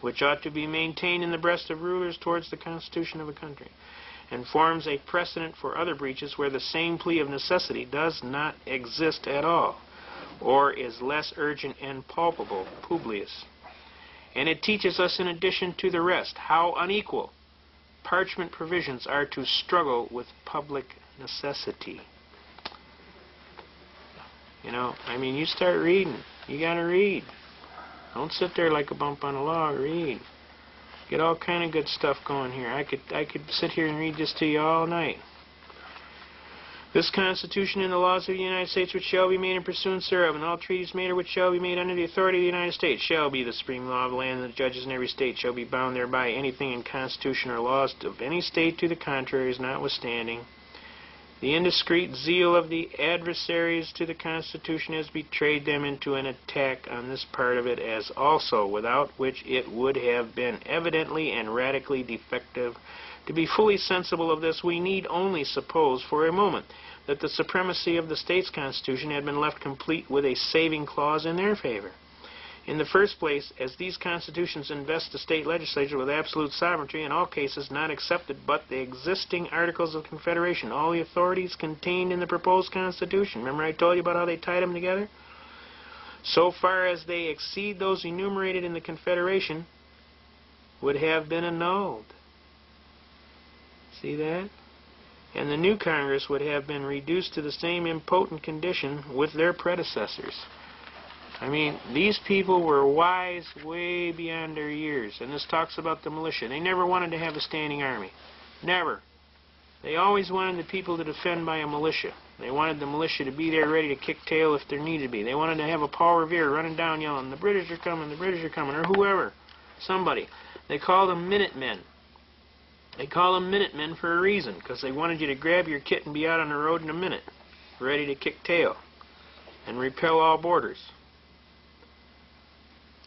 which ought to be maintained in the breast of rulers towards the Constitution of a country, and forms a precedent for other breaches where the same plea of necessity does not exist at all, or is less urgent and palpable. Publius. And it teaches us, in addition to the rest, how unequal parchment provisions are to struggle with public necessity. You know, I mean, you start reading. You got to read. Don't sit there like a bump on a log. Read. Get all kind of good stuff going here. I could sit here and read this to you all night. This Constitution and the laws of the United States which shall be made in pursuance thereof, and all treaties made or which shall be made under the authority of the United States, shall be the supreme law of the land, and the judges in every state shall be bound thereby. Anything in Constitution or laws of any state to the contrary is notwithstanding. The indiscreet zeal of the adversaries to the Constitution has betrayed them into an attack on this part of it, as also without which it would have been evidently and radically defective. To be fully sensible of this, we need only suppose for a moment that the supremacy of the state's constitution had been left complete with a saving clause in their favor. In the first place, as these constitutions invest the state legislature with absolute sovereignty in all cases not excepted but the existing Articles of Confederation, all the authorities contained in the proposed Constitution. Remember I told you about how they tied them together? So far as they exceed those enumerated in the Confederation, would have been annulled. See that? And the new Congress would have been reduced to the same impotent condition with their predecessors. I mean, these people were wise way beyond their years. And this talks about the militia. They never wanted to have a standing army. Never. They always wanted the people to defend by a militia. They wanted the militia to be there ready to kick tail if there needed to be. They wanted to have a Paul Revere running down yelling, "The British are coming, the British are coming," or whoever, somebody. They called them Minutemen. They call them Minutemen for a reason, because they wanted you to grab your kit and be out on the road in a minute, ready to kick tail and repel all borders.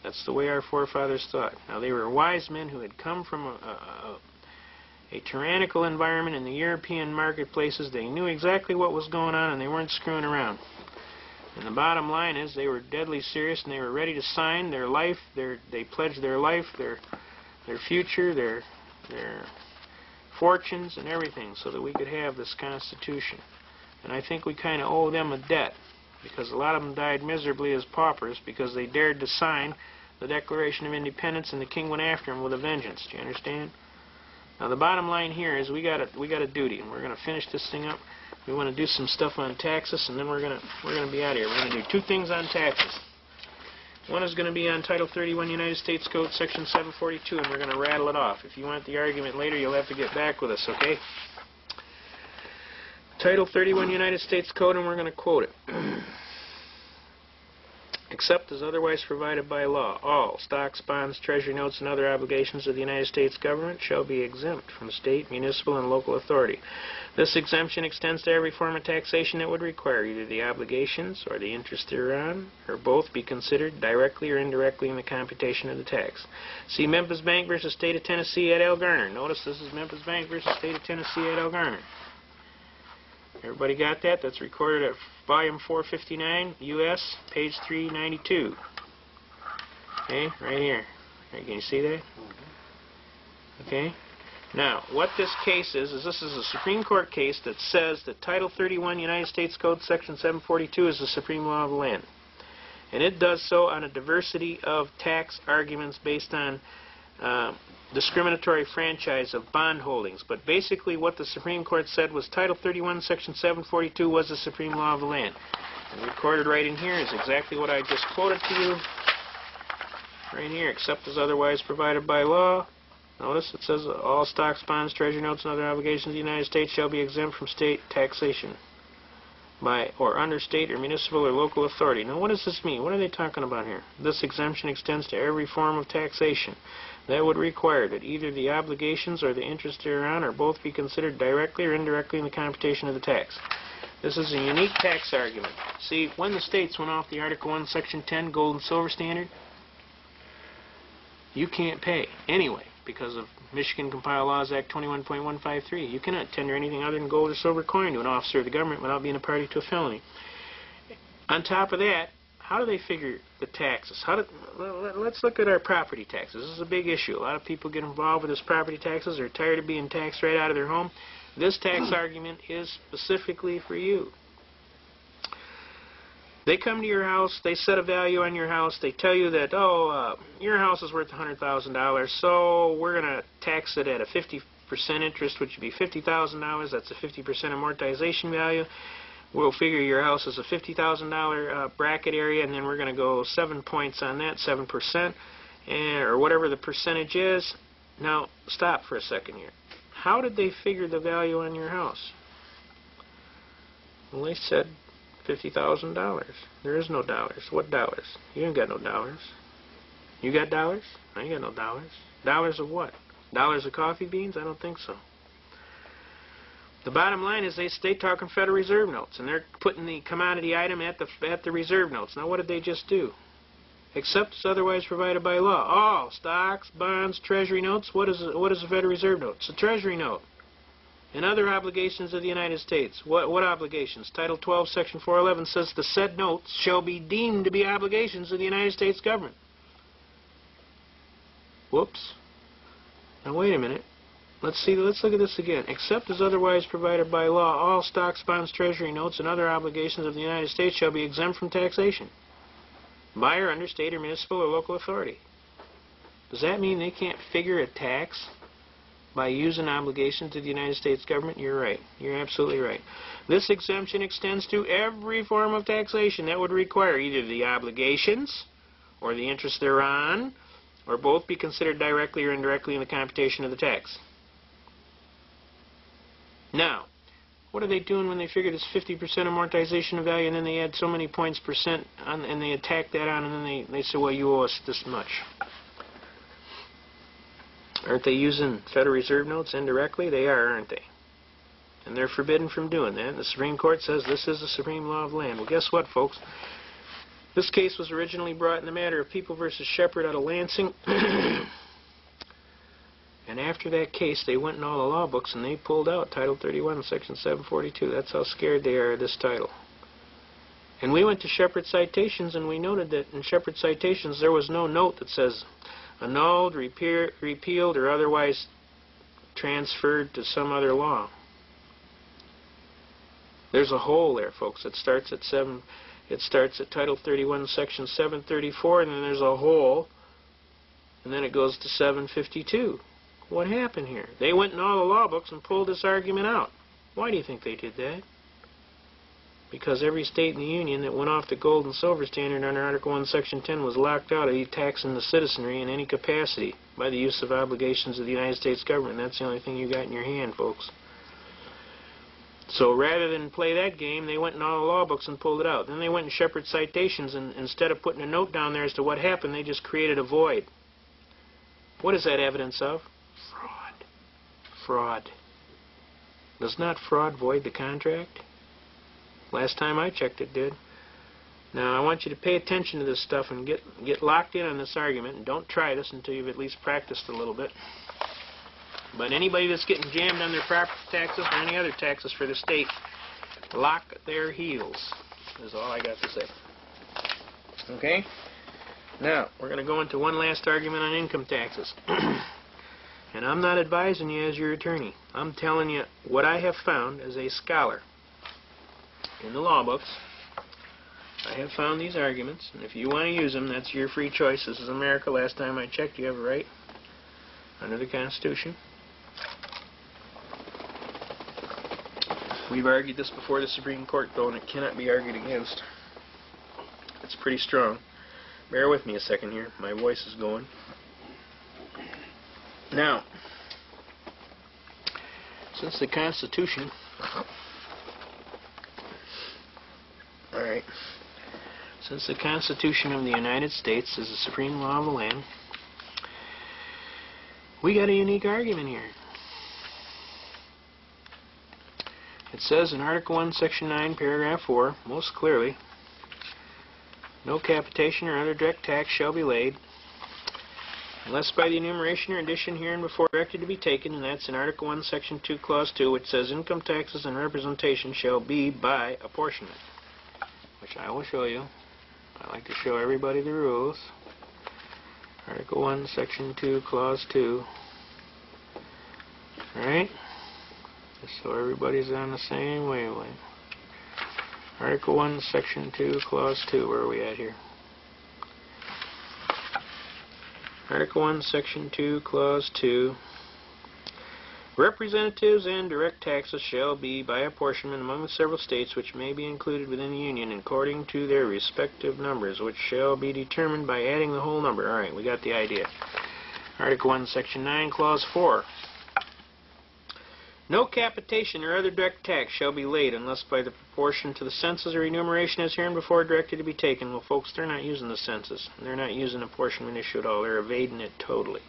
That's the way our forefathers thought. Now, they were wise men who had come from a tyrannical environment in the European marketplaces. They knew exactly what was going on, and they weren't screwing around. And the bottom line is they were deadly serious, and they were ready to sign their life. They pledged their life, their future, their fortunes, and everything so that we could have this Constitution. And I think we kind of owe them a debt, because a lot of them died miserably as paupers because they dared to sign the Declaration of Independence, and the king went after them with a vengeance. Do you understand? Now, the bottom line here is we got a duty, and we're going to finish this thing up. We want to do some stuff on taxes, and then we're going to be out of here. We're going to do two things on taxes. One is going to be on Title 31 United States Code, Section 742, and we're going to rattle it off. If you want the argument later, you'll have to get back with us, okay? Title 31 United States Code, and we're going to quote it. Except as otherwise provided by law, all stocks, bonds, treasury notes, and other obligations of the United States government shall be exempt from state, municipal, and local authority. This exemption extends to every form of taxation that would require either the obligations or the interest thereon, or both be considered directly or indirectly in the computation of the tax. See Memphis Bank versus State of Tennessee et al. Garner. Notice this is Memphis Bank versus State of Tennessee et al. Garner. Everybody got that? That's recorded at volume 459, U.S., page 392. Okay, right here. Right, can you see that? Okay. Now, what this case is this is a Supreme Court case that says that Title 31 United States Code, Section 742 is the supreme law of the land. And it does so on a diversity of tax arguments based on discriminatory franchise of bond holdings. But basically what the Supreme Court said was Title 31, Section 742 was the supreme law of the land. And recorded right in here is exactly what I just quoted to you. Right here, except as otherwise provided by law. Notice it says all stocks, bonds, treasury notes, and other obligations of the United States shall be exempt from state taxation by or under state or municipal or local authority. Now, what does this mean? What are they talking about here? This exemption extends to every form of taxation that would require that either the obligations or the interest thereon or both be considered directly or indirectly in the computation of the tax. This is a unique tax argument. See, when the states went off the Article 1, Section 10 gold and silver standard, you can't pay anyway because of Michigan Compiled Laws Act 21.153. You cannot tender anything other than gold or silver coin to an officer of the government without being a party to a felony. On top of that, how do they figure the taxes? Let's look at our property taxes. This is a big issue. A lot of people get involved with this property taxes. They're tired of being taxed right out of their home. This tax argument is specifically for you. They come to your house, they set a value on your house, they tell you that, your house is worth $100,000, so we're going to tax it at a 50% interest, which would be $50,000. That's a 50% amortization value. We'll figure your house is a $50,000 bracket area, and then we're going to go 7 points on that, 7%, or whatever the percentage is. Now, stop for a second here. How did they figure the value on your house? Well, they said $50,000. There is no dollars. What dollars? You ain't got no dollars. You got dollars? I ain't got no dollars. Dollars of what? Dollars of coffee beans? I don't think so. The bottom line is they talking Federal Reserve notes, and they're putting the commodity item at the reserve notes. Now, what did they just do? Except as otherwise provided by law. All stocks, bonds, treasury notes. What is a Federal Reserve note? It's a treasury note. And other obligations of the United States. What obligations? Title 12, Section 411 says the said notes shall be deemed to be obligations of the United States government. Whoops. Now wait a minute. Let's look at this again. Except as otherwise provided by law, all stocks, bonds, treasury notes, and other obligations of the United States shall be exempt from taxation by or under state or municipal or local authority. Does that mean they can't figure a tax by using obligations to the United States government? You're right. You're absolutely right. This exemption extends to every form of taxation that would require either the obligations or the interest thereon, or both be considered directly or indirectly in the computation of the tax. Now, what are they doing when they figure this 50% amortization of value, and then they add so many points percent, on, and they attack that on, and then they say, well, you owe us this much. Aren't they using Federal Reserve notes indirectly? They are, aren't they? And they're forbidden from doing that. The Supreme Court says this is the supreme law of the land. Well, guess what, folks? This case was originally brought in the matter of People v. Shepard out of Lansing. And after that case, they went in all the law books and they pulled out Title 31, Section 742. That's how scared they are of this title. And we went to Shepard Citations, and we noted that in Shepard Citations there was no note that says annulled, repealed, or otherwise transferred to some other law. There's a hole there, folks. It starts at Title 31, Section 734, and then there's a hole, and then it goes to 752. What happened here? They went in all the law books and pulled this argument out. Why do you think they did that? Because every state in the Union that went off the gold and silver standard under Article 1, Section 10 was locked out of taxing the citizenry in any capacity by the use of obligations of the United States government. That's the only thing you got in your hand, folks. So rather than play that game, they went in all the law books and pulled it out. Then they went in Shepard Citations, and instead of putting a note down there as to what happened, they just created a void. What is that evidence of? Fraud. Fraud. Does not fraud void the contract? Last time I checked, it did. Now, I want you to pay attention to this stuff and get locked in on this argument, and don't try this until you've at least practiced a little bit. But anybody that's getting jammed on their property taxes or any other taxes for the state, lock their heels, is all I got to say. Okay? Now, we're going to go into one last argument on income taxes. And I'm not advising you as your attorney. I'm telling you what I have found as a scholar in the law books. I have found these arguments, and if you want to use them, that's your free choice. This is America. Last time I checked, you have a right under the Constitution. We've argued this before the Supreme Court, though, and it cannot be argued against. It's pretty strong. Bear with me a second here. My voice is going. Now, since the Constitution... Alright. Since the Constitution of the United States is the supreme law of the land, we got a unique argument here. It says in Article 1, Section 9, Paragraph 4, most clearly, no capitation or other direct tax shall be laid unless by the enumeration or addition hereinbefore directed to be taken, and that's in Article 1, Section 2, Clause 2, which says income taxes and representation shall be by apportionment, which I will show you. I like to show everybody the rules. Article 1, Section 2, Clause 2. Alright? Just so everybody's on the same wavelength. Article 1, Section 2, Clause 2. Where are we at here? Article 1, Section 2, Clause 2. Representatives and direct taxes shall be by apportionment among the several states which may be included within the Union according to their respective numbers, which shall be determined by adding the whole number. Alright, we got the idea. Article 1, Section 9, Clause 4. No capitation or other direct tax shall be laid unless by the proportion to the census or enumeration as hereinbefore directed to be taken. Well, folks, they're not using the census. They're not using apportionment issue at all. They're evading it totally.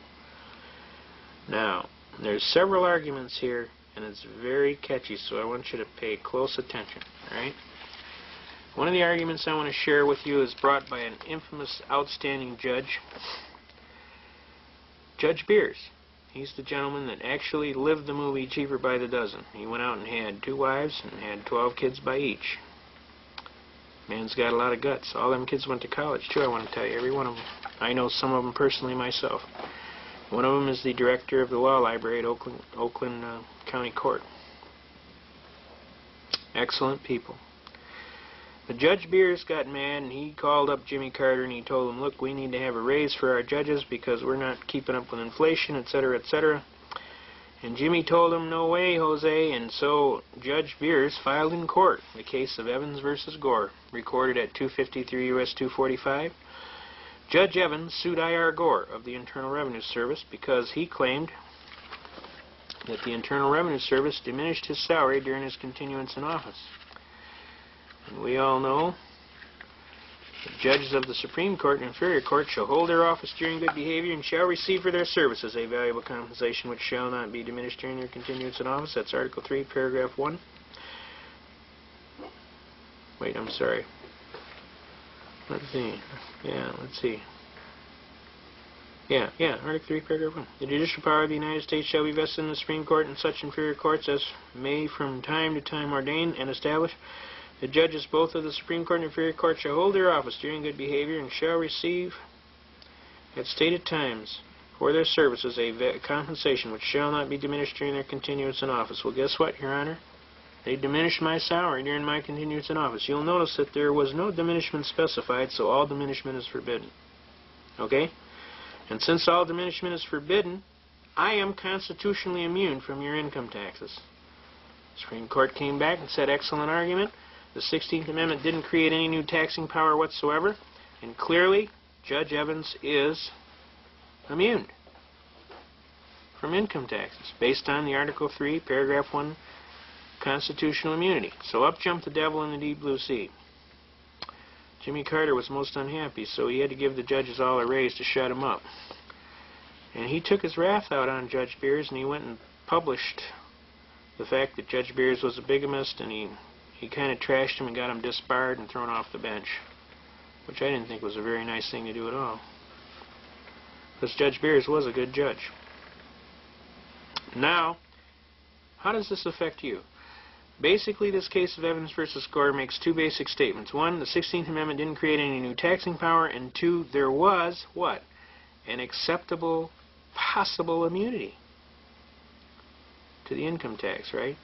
Now, there's several arguments here, and it's very catchy, so I want you to pay close attention. Alright? One of the arguments I want to share with you is brought by an infamous, outstanding judge, Judge Beers. He's the gentleman that actually lived the movie Cheaper by the Dozen. He went out and had 2 wives and had 12 kids by each. Man's got a lot of guts. All them kids went to college, too, I want to tell you. Every one of them. I know some of them personally myself. One of them is the director of the law library at Oakland County Court. Excellent people. But Judge Beers got mad, and he called up Jimmy Carter, and he told him, look, we need to have a raise for our judges because we're not keeping up with inflation, etc., etc. And Jimmy told him, no way, Jose. And so Judge Beers filed in court the case of Evans versus Gore, recorded at 253 U.S. 245. Judge Evans sued I.R. Gore of the Internal Revenue Service because he claimed that the Internal Revenue Service diminished his salary during his continuance in office. And we all know that judges of the Supreme Court and inferior court shall hold their office during good behavior and shall receive for their services a valuable compensation which shall not be diminished during their continuance in office. That's Article 3, Paragraph 1. Wait, I'm sorry. Let's see. Article 3, Paragraph 1. The judicial power of the United States shall be vested in the Supreme Court and such inferior courts as may from time to time ordain and establish. The judges both of the Supreme Court and inferior court shall hold their office during good behavior and shall receive at stated times for their services a compensation which shall not be diminished during their continuance in office. Well, guess what, Your Honor? They diminished my salary during my continuance in office. You'll notice that there was no diminishment specified, so all diminishment is forbidden. Okay? And since all diminishment is forbidden, I am constitutionally immune from your income taxes. The Supreme Court came back and said, excellent argument. The 16th Amendment didn't create any new taxing power whatsoever, and clearly, Judge Evans is immune from income taxes, based on the Article 3, Paragraph 1 constitutional immunity. So up jumped the devil in the deep blue sea. Jimmy Carter was most unhappy, so he had to give the judges all a raise to shut him up. And he took his wrath out on Judge Beers, and he went and published the fact that Judge Beers was a bigamist, and he kind of trashed him and got him disbarred and thrown off the bench, which I didn't think was a very nice thing to do at all, because Judge Beers was a good judge. Now, how does this affect you? Basically, this case of Evans v. Gore makes two basic statements. One, the 16th Amendment didn't create any new taxing power, and two, there was, what? An acceptable, possible immunity to the income tax, right?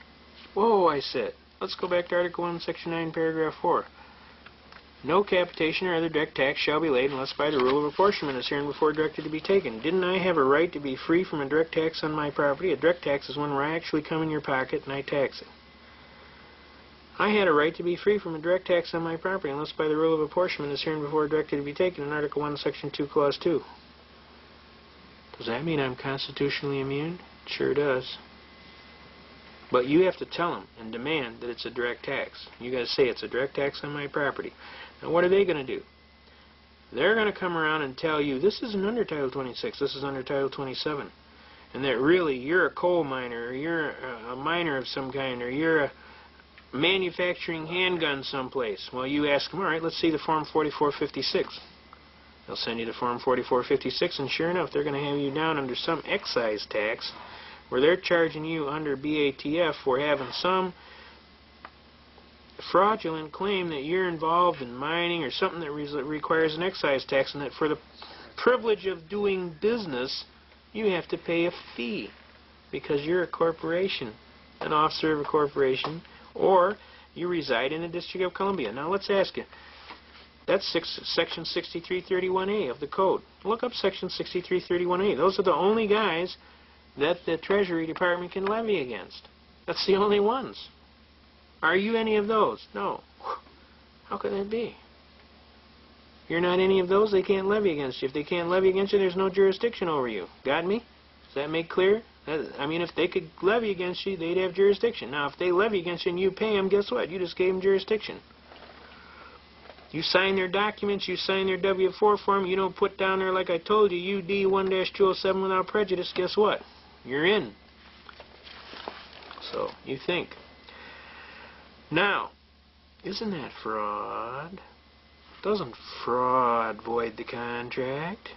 Whoa, I said. Let's go back to Article 1, Section 9, Paragraph 4. No capitation or other direct tax shall be laid unless by the rule of apportionment is hereinbefore directed to be taken. Didn't I have a right to be free from a direct tax on my property? A direct tax is one where I actually come in your pocket and I tax it. I had a right to be free from a direct tax on my property unless by the rule of apportionment is hereinbefore directed to be taken in Article 1, Section 2, Clause 2. Does that mean I'm constitutionally immune? It sure does. But you have to tell them and demand that it's a direct tax. You got to say it's a direct tax on my property. Now what are they going to do? They're going to come around and tell you this isn't under Title 26, this is under Title 27. And that really you're a coal miner, or you're a miner of some kind, or you're a manufacturing handgun someplace. Well, you ask them, all right, let's see the Form 4456. They'll send you the Form 4456, and sure enough, they're going to have you down under some excise tax where they're charging you under BATF for having some fraudulent claim that you're involved in mining or something that requires an excise tax, and that for the privilege of doing business, you have to pay a fee because you're a corporation, an officer of a corporation, or you reside in the District of Columbia. Now let's ask you, that's Section 6331A of the Code. Look up Section 6331A. Those are the only guys that the Treasury Department can levy against. That's the only ones. Are you any of those? No. How could that be? You're not any of those, they can't levy against you. If they can't levy against you, there's no jurisdiction over you. Got me? Does that make clear? I mean, if they could levy against you, they'd have jurisdiction. Now, if they levy against you and you pay them, guess what? You just gave them jurisdiction. You sign their documents, you sign their W-4 form, you don't put down there, like I told you, UD 1-207 without prejudice, guess what? You're in. So, you think. Now, isn't that fraud? Doesn't fraud void the contract?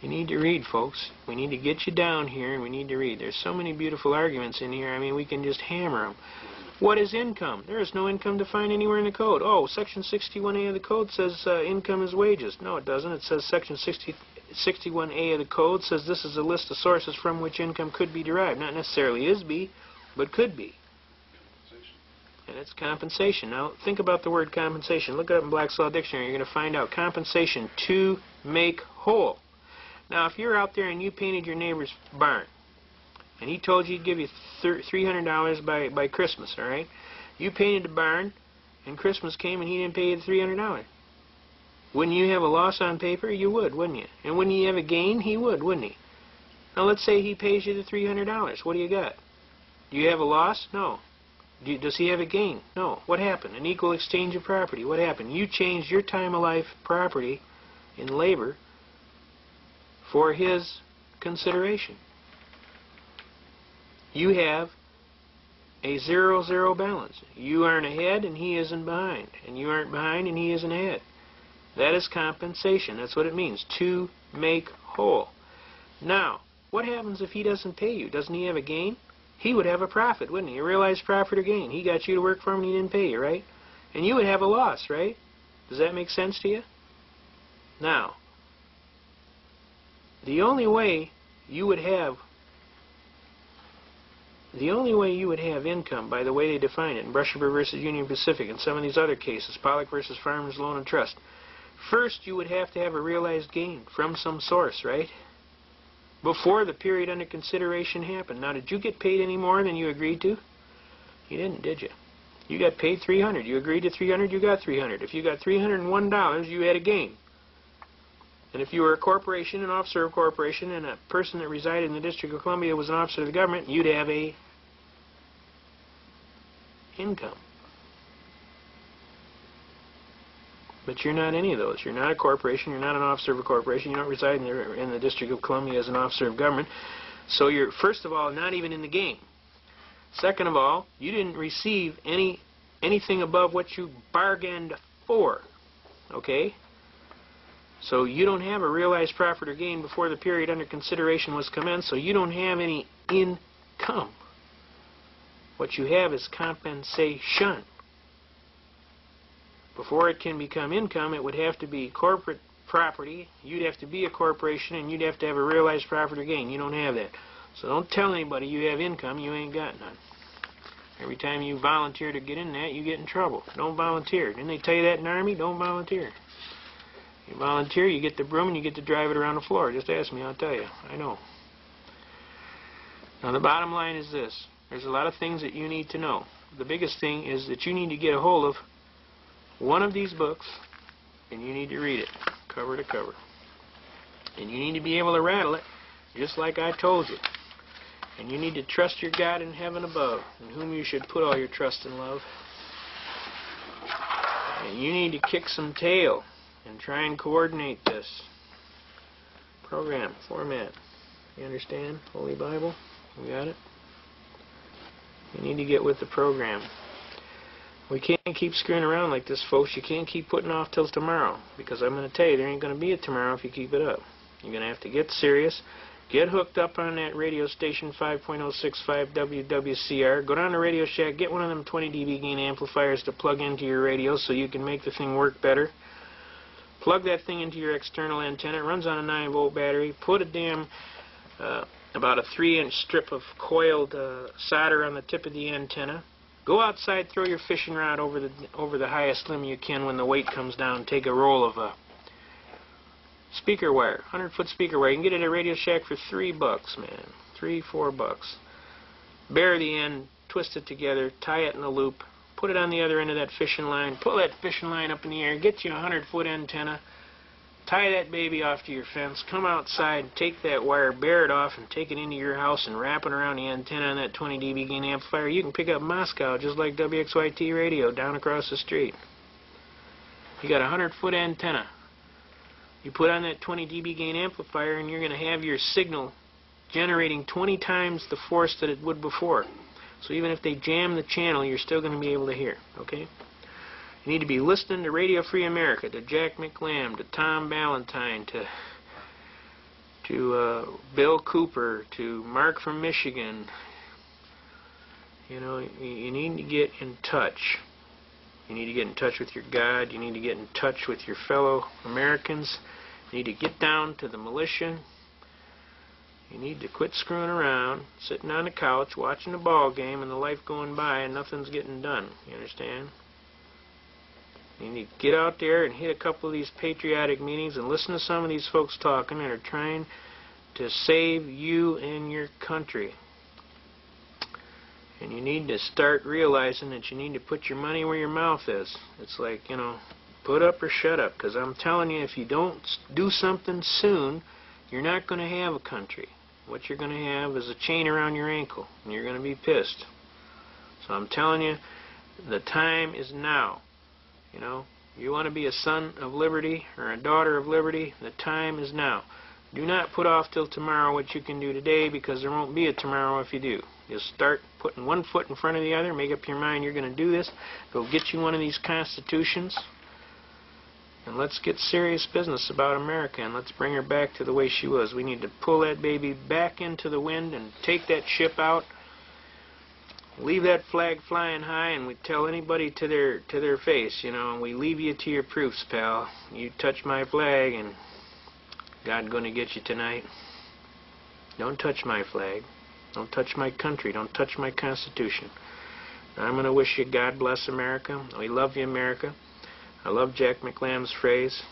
You need to read, folks. We need to get you down here, and we need to read. There's so many beautiful arguments in here, I mean, we can just hammer them. What is income? There is no income defined anywhere in the Code. Oh, Section 61A of the Code says income is wages. No, it doesn't. It says Section 61A of the Code says this is a list of sources from which income could be derived. Not necessarily is be, but could be. And it's compensation. Now, think about the word compensation. Look it up in Black's Law Dictionary. You're going to find out compensation, to make whole. Now, if you're out there and you painted your neighbor's barn, and he told you he'd give you $300 by Christmas, all right? You painted the barn, and Christmas came, and he didn't pay you the $300. Wouldn't you have a loss on paper? You would, wouldn't you? And wouldn't you have a gain? He would, wouldn't he? Now let's say he pays you the $300. What do you got? Do you have a loss? No. Does he have a gain? No. What happened? An equal exchange of property. What happened? You changed your time of life property in labor for his consideration. You have a 0-0 balance. You aren't ahead and he isn't behind. And you aren't behind and he isn't ahead. That is compensation. That's what it means. To make whole. Now, what happens if he doesn't pay you? Doesn't he have a gain? He would have a profit, wouldn't he? A realized profit or gain. He got you to work for him and he didn't pay you, right? And you would have a loss, right? Does that make sense to you? Now, the only way you would have income, by the way they define it in Brusheber versus Union Pacific and some of these other cases, Pollock versus Farmers Loan and Trust, first you would have to have a realized gain from some source, right? Before the period under consideration happened. Now, did you get paid any more than you agreed to? You didn't, did you? You got paid $300. You agreed to $300, you got $300. If you got $301, you had a gain. And if you were a corporation, an officer of a corporation, and a person that resided in the District of Columbia was an officer of the government, you'd have a income. But you're not any of those. You're not a corporation. You're not an officer of a corporation. You don't reside in the District of Columbia as an officer of government. So you're, first of all, not even in the game. Second of all, you didn't receive anything above what you bargained for. Okay? So you don't have a realized profit or gain before the period under consideration was commenced, so you don't have any income. What you have is compensation. Before it can become income, it would have to be corporate property. You'd have to be a corporation, and you'd have to have a realized profit or gain. You don't have that. So don't tell anybody you have income. You ain't got none. Every time you volunteer to get in that, you get in trouble. Don't volunteer. Didn't they tell you that in the Army? Don't volunteer. You volunteer, you get the broom, and you get to drive it around the floor. Just ask me, I'll tell you. I know. Now, the bottom line is this. There's a lot of things that you need to know. The biggest thing is that you need to get a hold of one of these books, and you need to read it, cover to cover. And you need to be able to rattle it, just like I told you. And you need to trust your God in heaven above, in whom you should put all your trust and love. And you need to kick some tail and try and coordinate this. Program, format. You understand? Holy Bible? We got it? You need to get with the program. We can't keep screwing around like this, folks. You can't keep putting off till tomorrow, because I'm going to tell you, there ain't going to be a tomorrow if you keep it up. You're going to have to get serious. Get hooked up on that radio station, 5.065 WWCR. Go down to Radio Shack. Get one of them 20 dB gain amplifiers to plug into your radio so you can make the thing work better. Plug that thing into your external antenna. It runs on a 9-volt battery. Put a damn about a 3-inch strip of coiled solder on the tip of the antenna. Go outside, throw your fishing rod over the highest limb you can when the weight comes down. Take a roll of speaker wire, 100-foot speaker wire. You can get it at Radio Shack for $3, man. $3-4. Bare the end, twist it together, tie it in a loop, put it on the other end of that fishing line, pull that fishing line up in the air, get you a 100-foot antenna, tie that baby off to your fence, come outside, take that wire, bear it off, and take it into your house and wrap it around the antenna on that 20 dB gain amplifier. You can pick up Moscow just like WXYT radio down across the street. You got a 100-foot antenna. You put on that 20 dB gain amplifier, and you're going to have your signal generating 20 times the force that it would before. So even if they jam the channel, you're still going to be able to hear, okay? You need to be listening to Radio Free America, to Jack McLam, to Tom Ballantyne, to Bill Cooper, to Mark from Michigan. You know, you need to get in touch. You need to get in touch with your God. You need to get in touch with your fellow Americans. You need to get down to the militia. You need to quit screwing around, sitting on the couch, watching the ball game, and the life going by, and nothing's getting done. You understand? You need to get out there and hit a couple of these patriotic meetings and listen to some of these folks talking that are trying to save you and your country. And you need to start realizing that you need to put your money where your mouth is. It's like, you know, put up or shut up. Because I'm telling you, if you don't do something soon, you're not going to have a country. what you're going to have is a chain around your ankle, and you're going to be pissed. So I'm telling you, the time is now. You know, you want to be a son of liberty or a daughter of liberty, the time is now. Do not put off till tomorrow what you can do today, because there won't be a tomorrow if you do. Just start putting one foot in front of the other, make up your mind you're going to do this, go get you one of these constitutions, and let's get serious business about America, and let's bring her back to the way she was. We need to pull that baby back into the wind and take that ship out, leave that flag flying high, and we tell anybody to their face, you know, and we leave you to your proofs, pal. You touch my flag and God's going to get you tonight. Don't touch my flag. Don't touch my country. Don't touch my Constitution. I'm going to wish you God bless America. We love you, America. I love Jack McLam's phrase,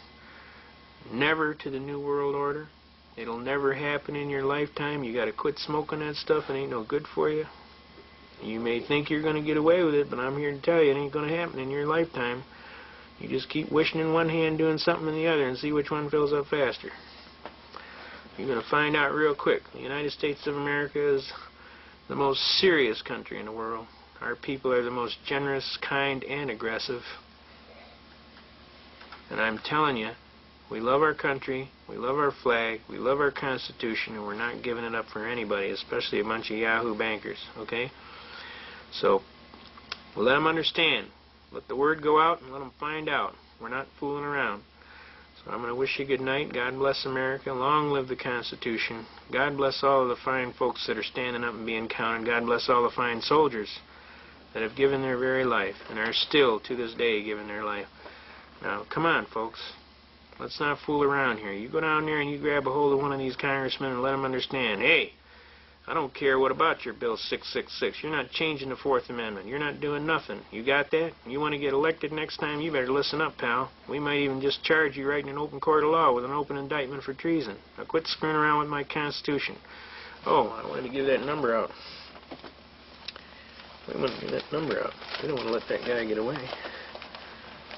never to the New World Order. It'll never happen in your lifetime. You got to quit smoking that stuff. It ain't no good for you. You may think you're going to get away with it, but I'm here to tell you it ain't going to happen in your lifetime. You just keep wishing in one hand, doing something in the other, and see which one fills up faster. You're going to find out real quick. The United States of America is the most serious country in the world. Our people are the most generous, kind, and aggressive. And I'm telling you, we love our country, we love our flag, we love our Constitution, and we're not giving it up for anybody, especially a bunch of Yahoo bankers, okay? So, we'll let them understand. Let the word go out and let them find out. We're not fooling around. So I'm going to wish you good night. God bless America. Long live the Constitution. God bless all of the fine folks that are standing up and being counted. God bless all the fine soldiers that have given their very life and are still, to this day, giving their life. Now, come on, folks. Let's not fool around here. You go down there and you grab a hold of one of these congressmen and let them understand, hey, I don't care what about your Bill 666. You're not changing the Fourth Amendment. You're not doing nothing. You got that? You want to get elected next time, you better listen up, pal. We might even just charge you right in an open court of law with an open indictment for treason. Now quit screwing around with my Constitution. Oh, I wanted to give that number out. We want to give that number out. We don't want to let that guy get away.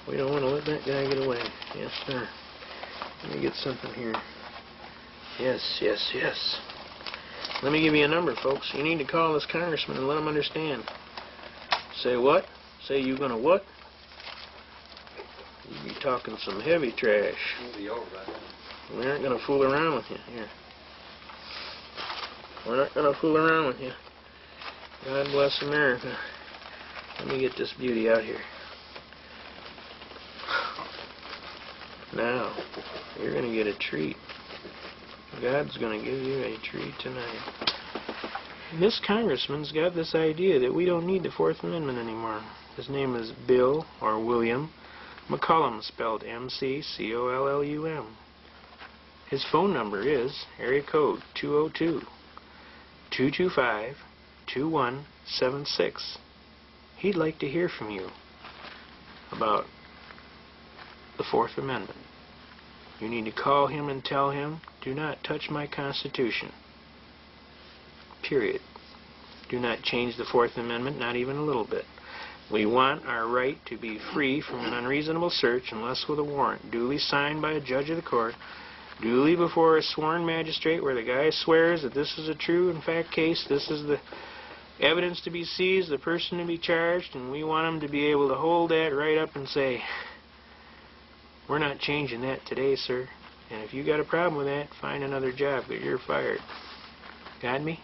We don't want to let that guy get away. Yes, sir. Let me get something here. Yes, yes, yes. Let me give you a number, folks. You need to call this congressman and let him understand. Say what? Say you gonna what? You be talking some heavy trash. We aren't gonna fool around with you. Here. We're not gonna fool around with you. God bless America. Let me get this beauty out here. Now, you're gonna get a treat. God's going to give you a treat tonight. This congressman's got this idea that we don't need the Fourth Amendment anymore. His name is Bill, or William, McCollum, spelled M-C-C-O-L-L-U-M. His phone number is area code 202-225-2176. He'd like to hear from you about the Fourth Amendment. You need to call him and tell him, do not touch my Constitution. Period. Do not change the Fourth Amendment, not even a little bit. We want our right to be free from an unreasonable search unless with a warrant, duly signed by a judge of the court, duly before a sworn magistrate where the guy swears that this is a true, in fact, case, this is the evidence to be seized, the person to be charged, and we want him to be able to hold that right up and say, we're not changing that today, sir. And if you got a problem with that, find another job, because you're fired. Got me?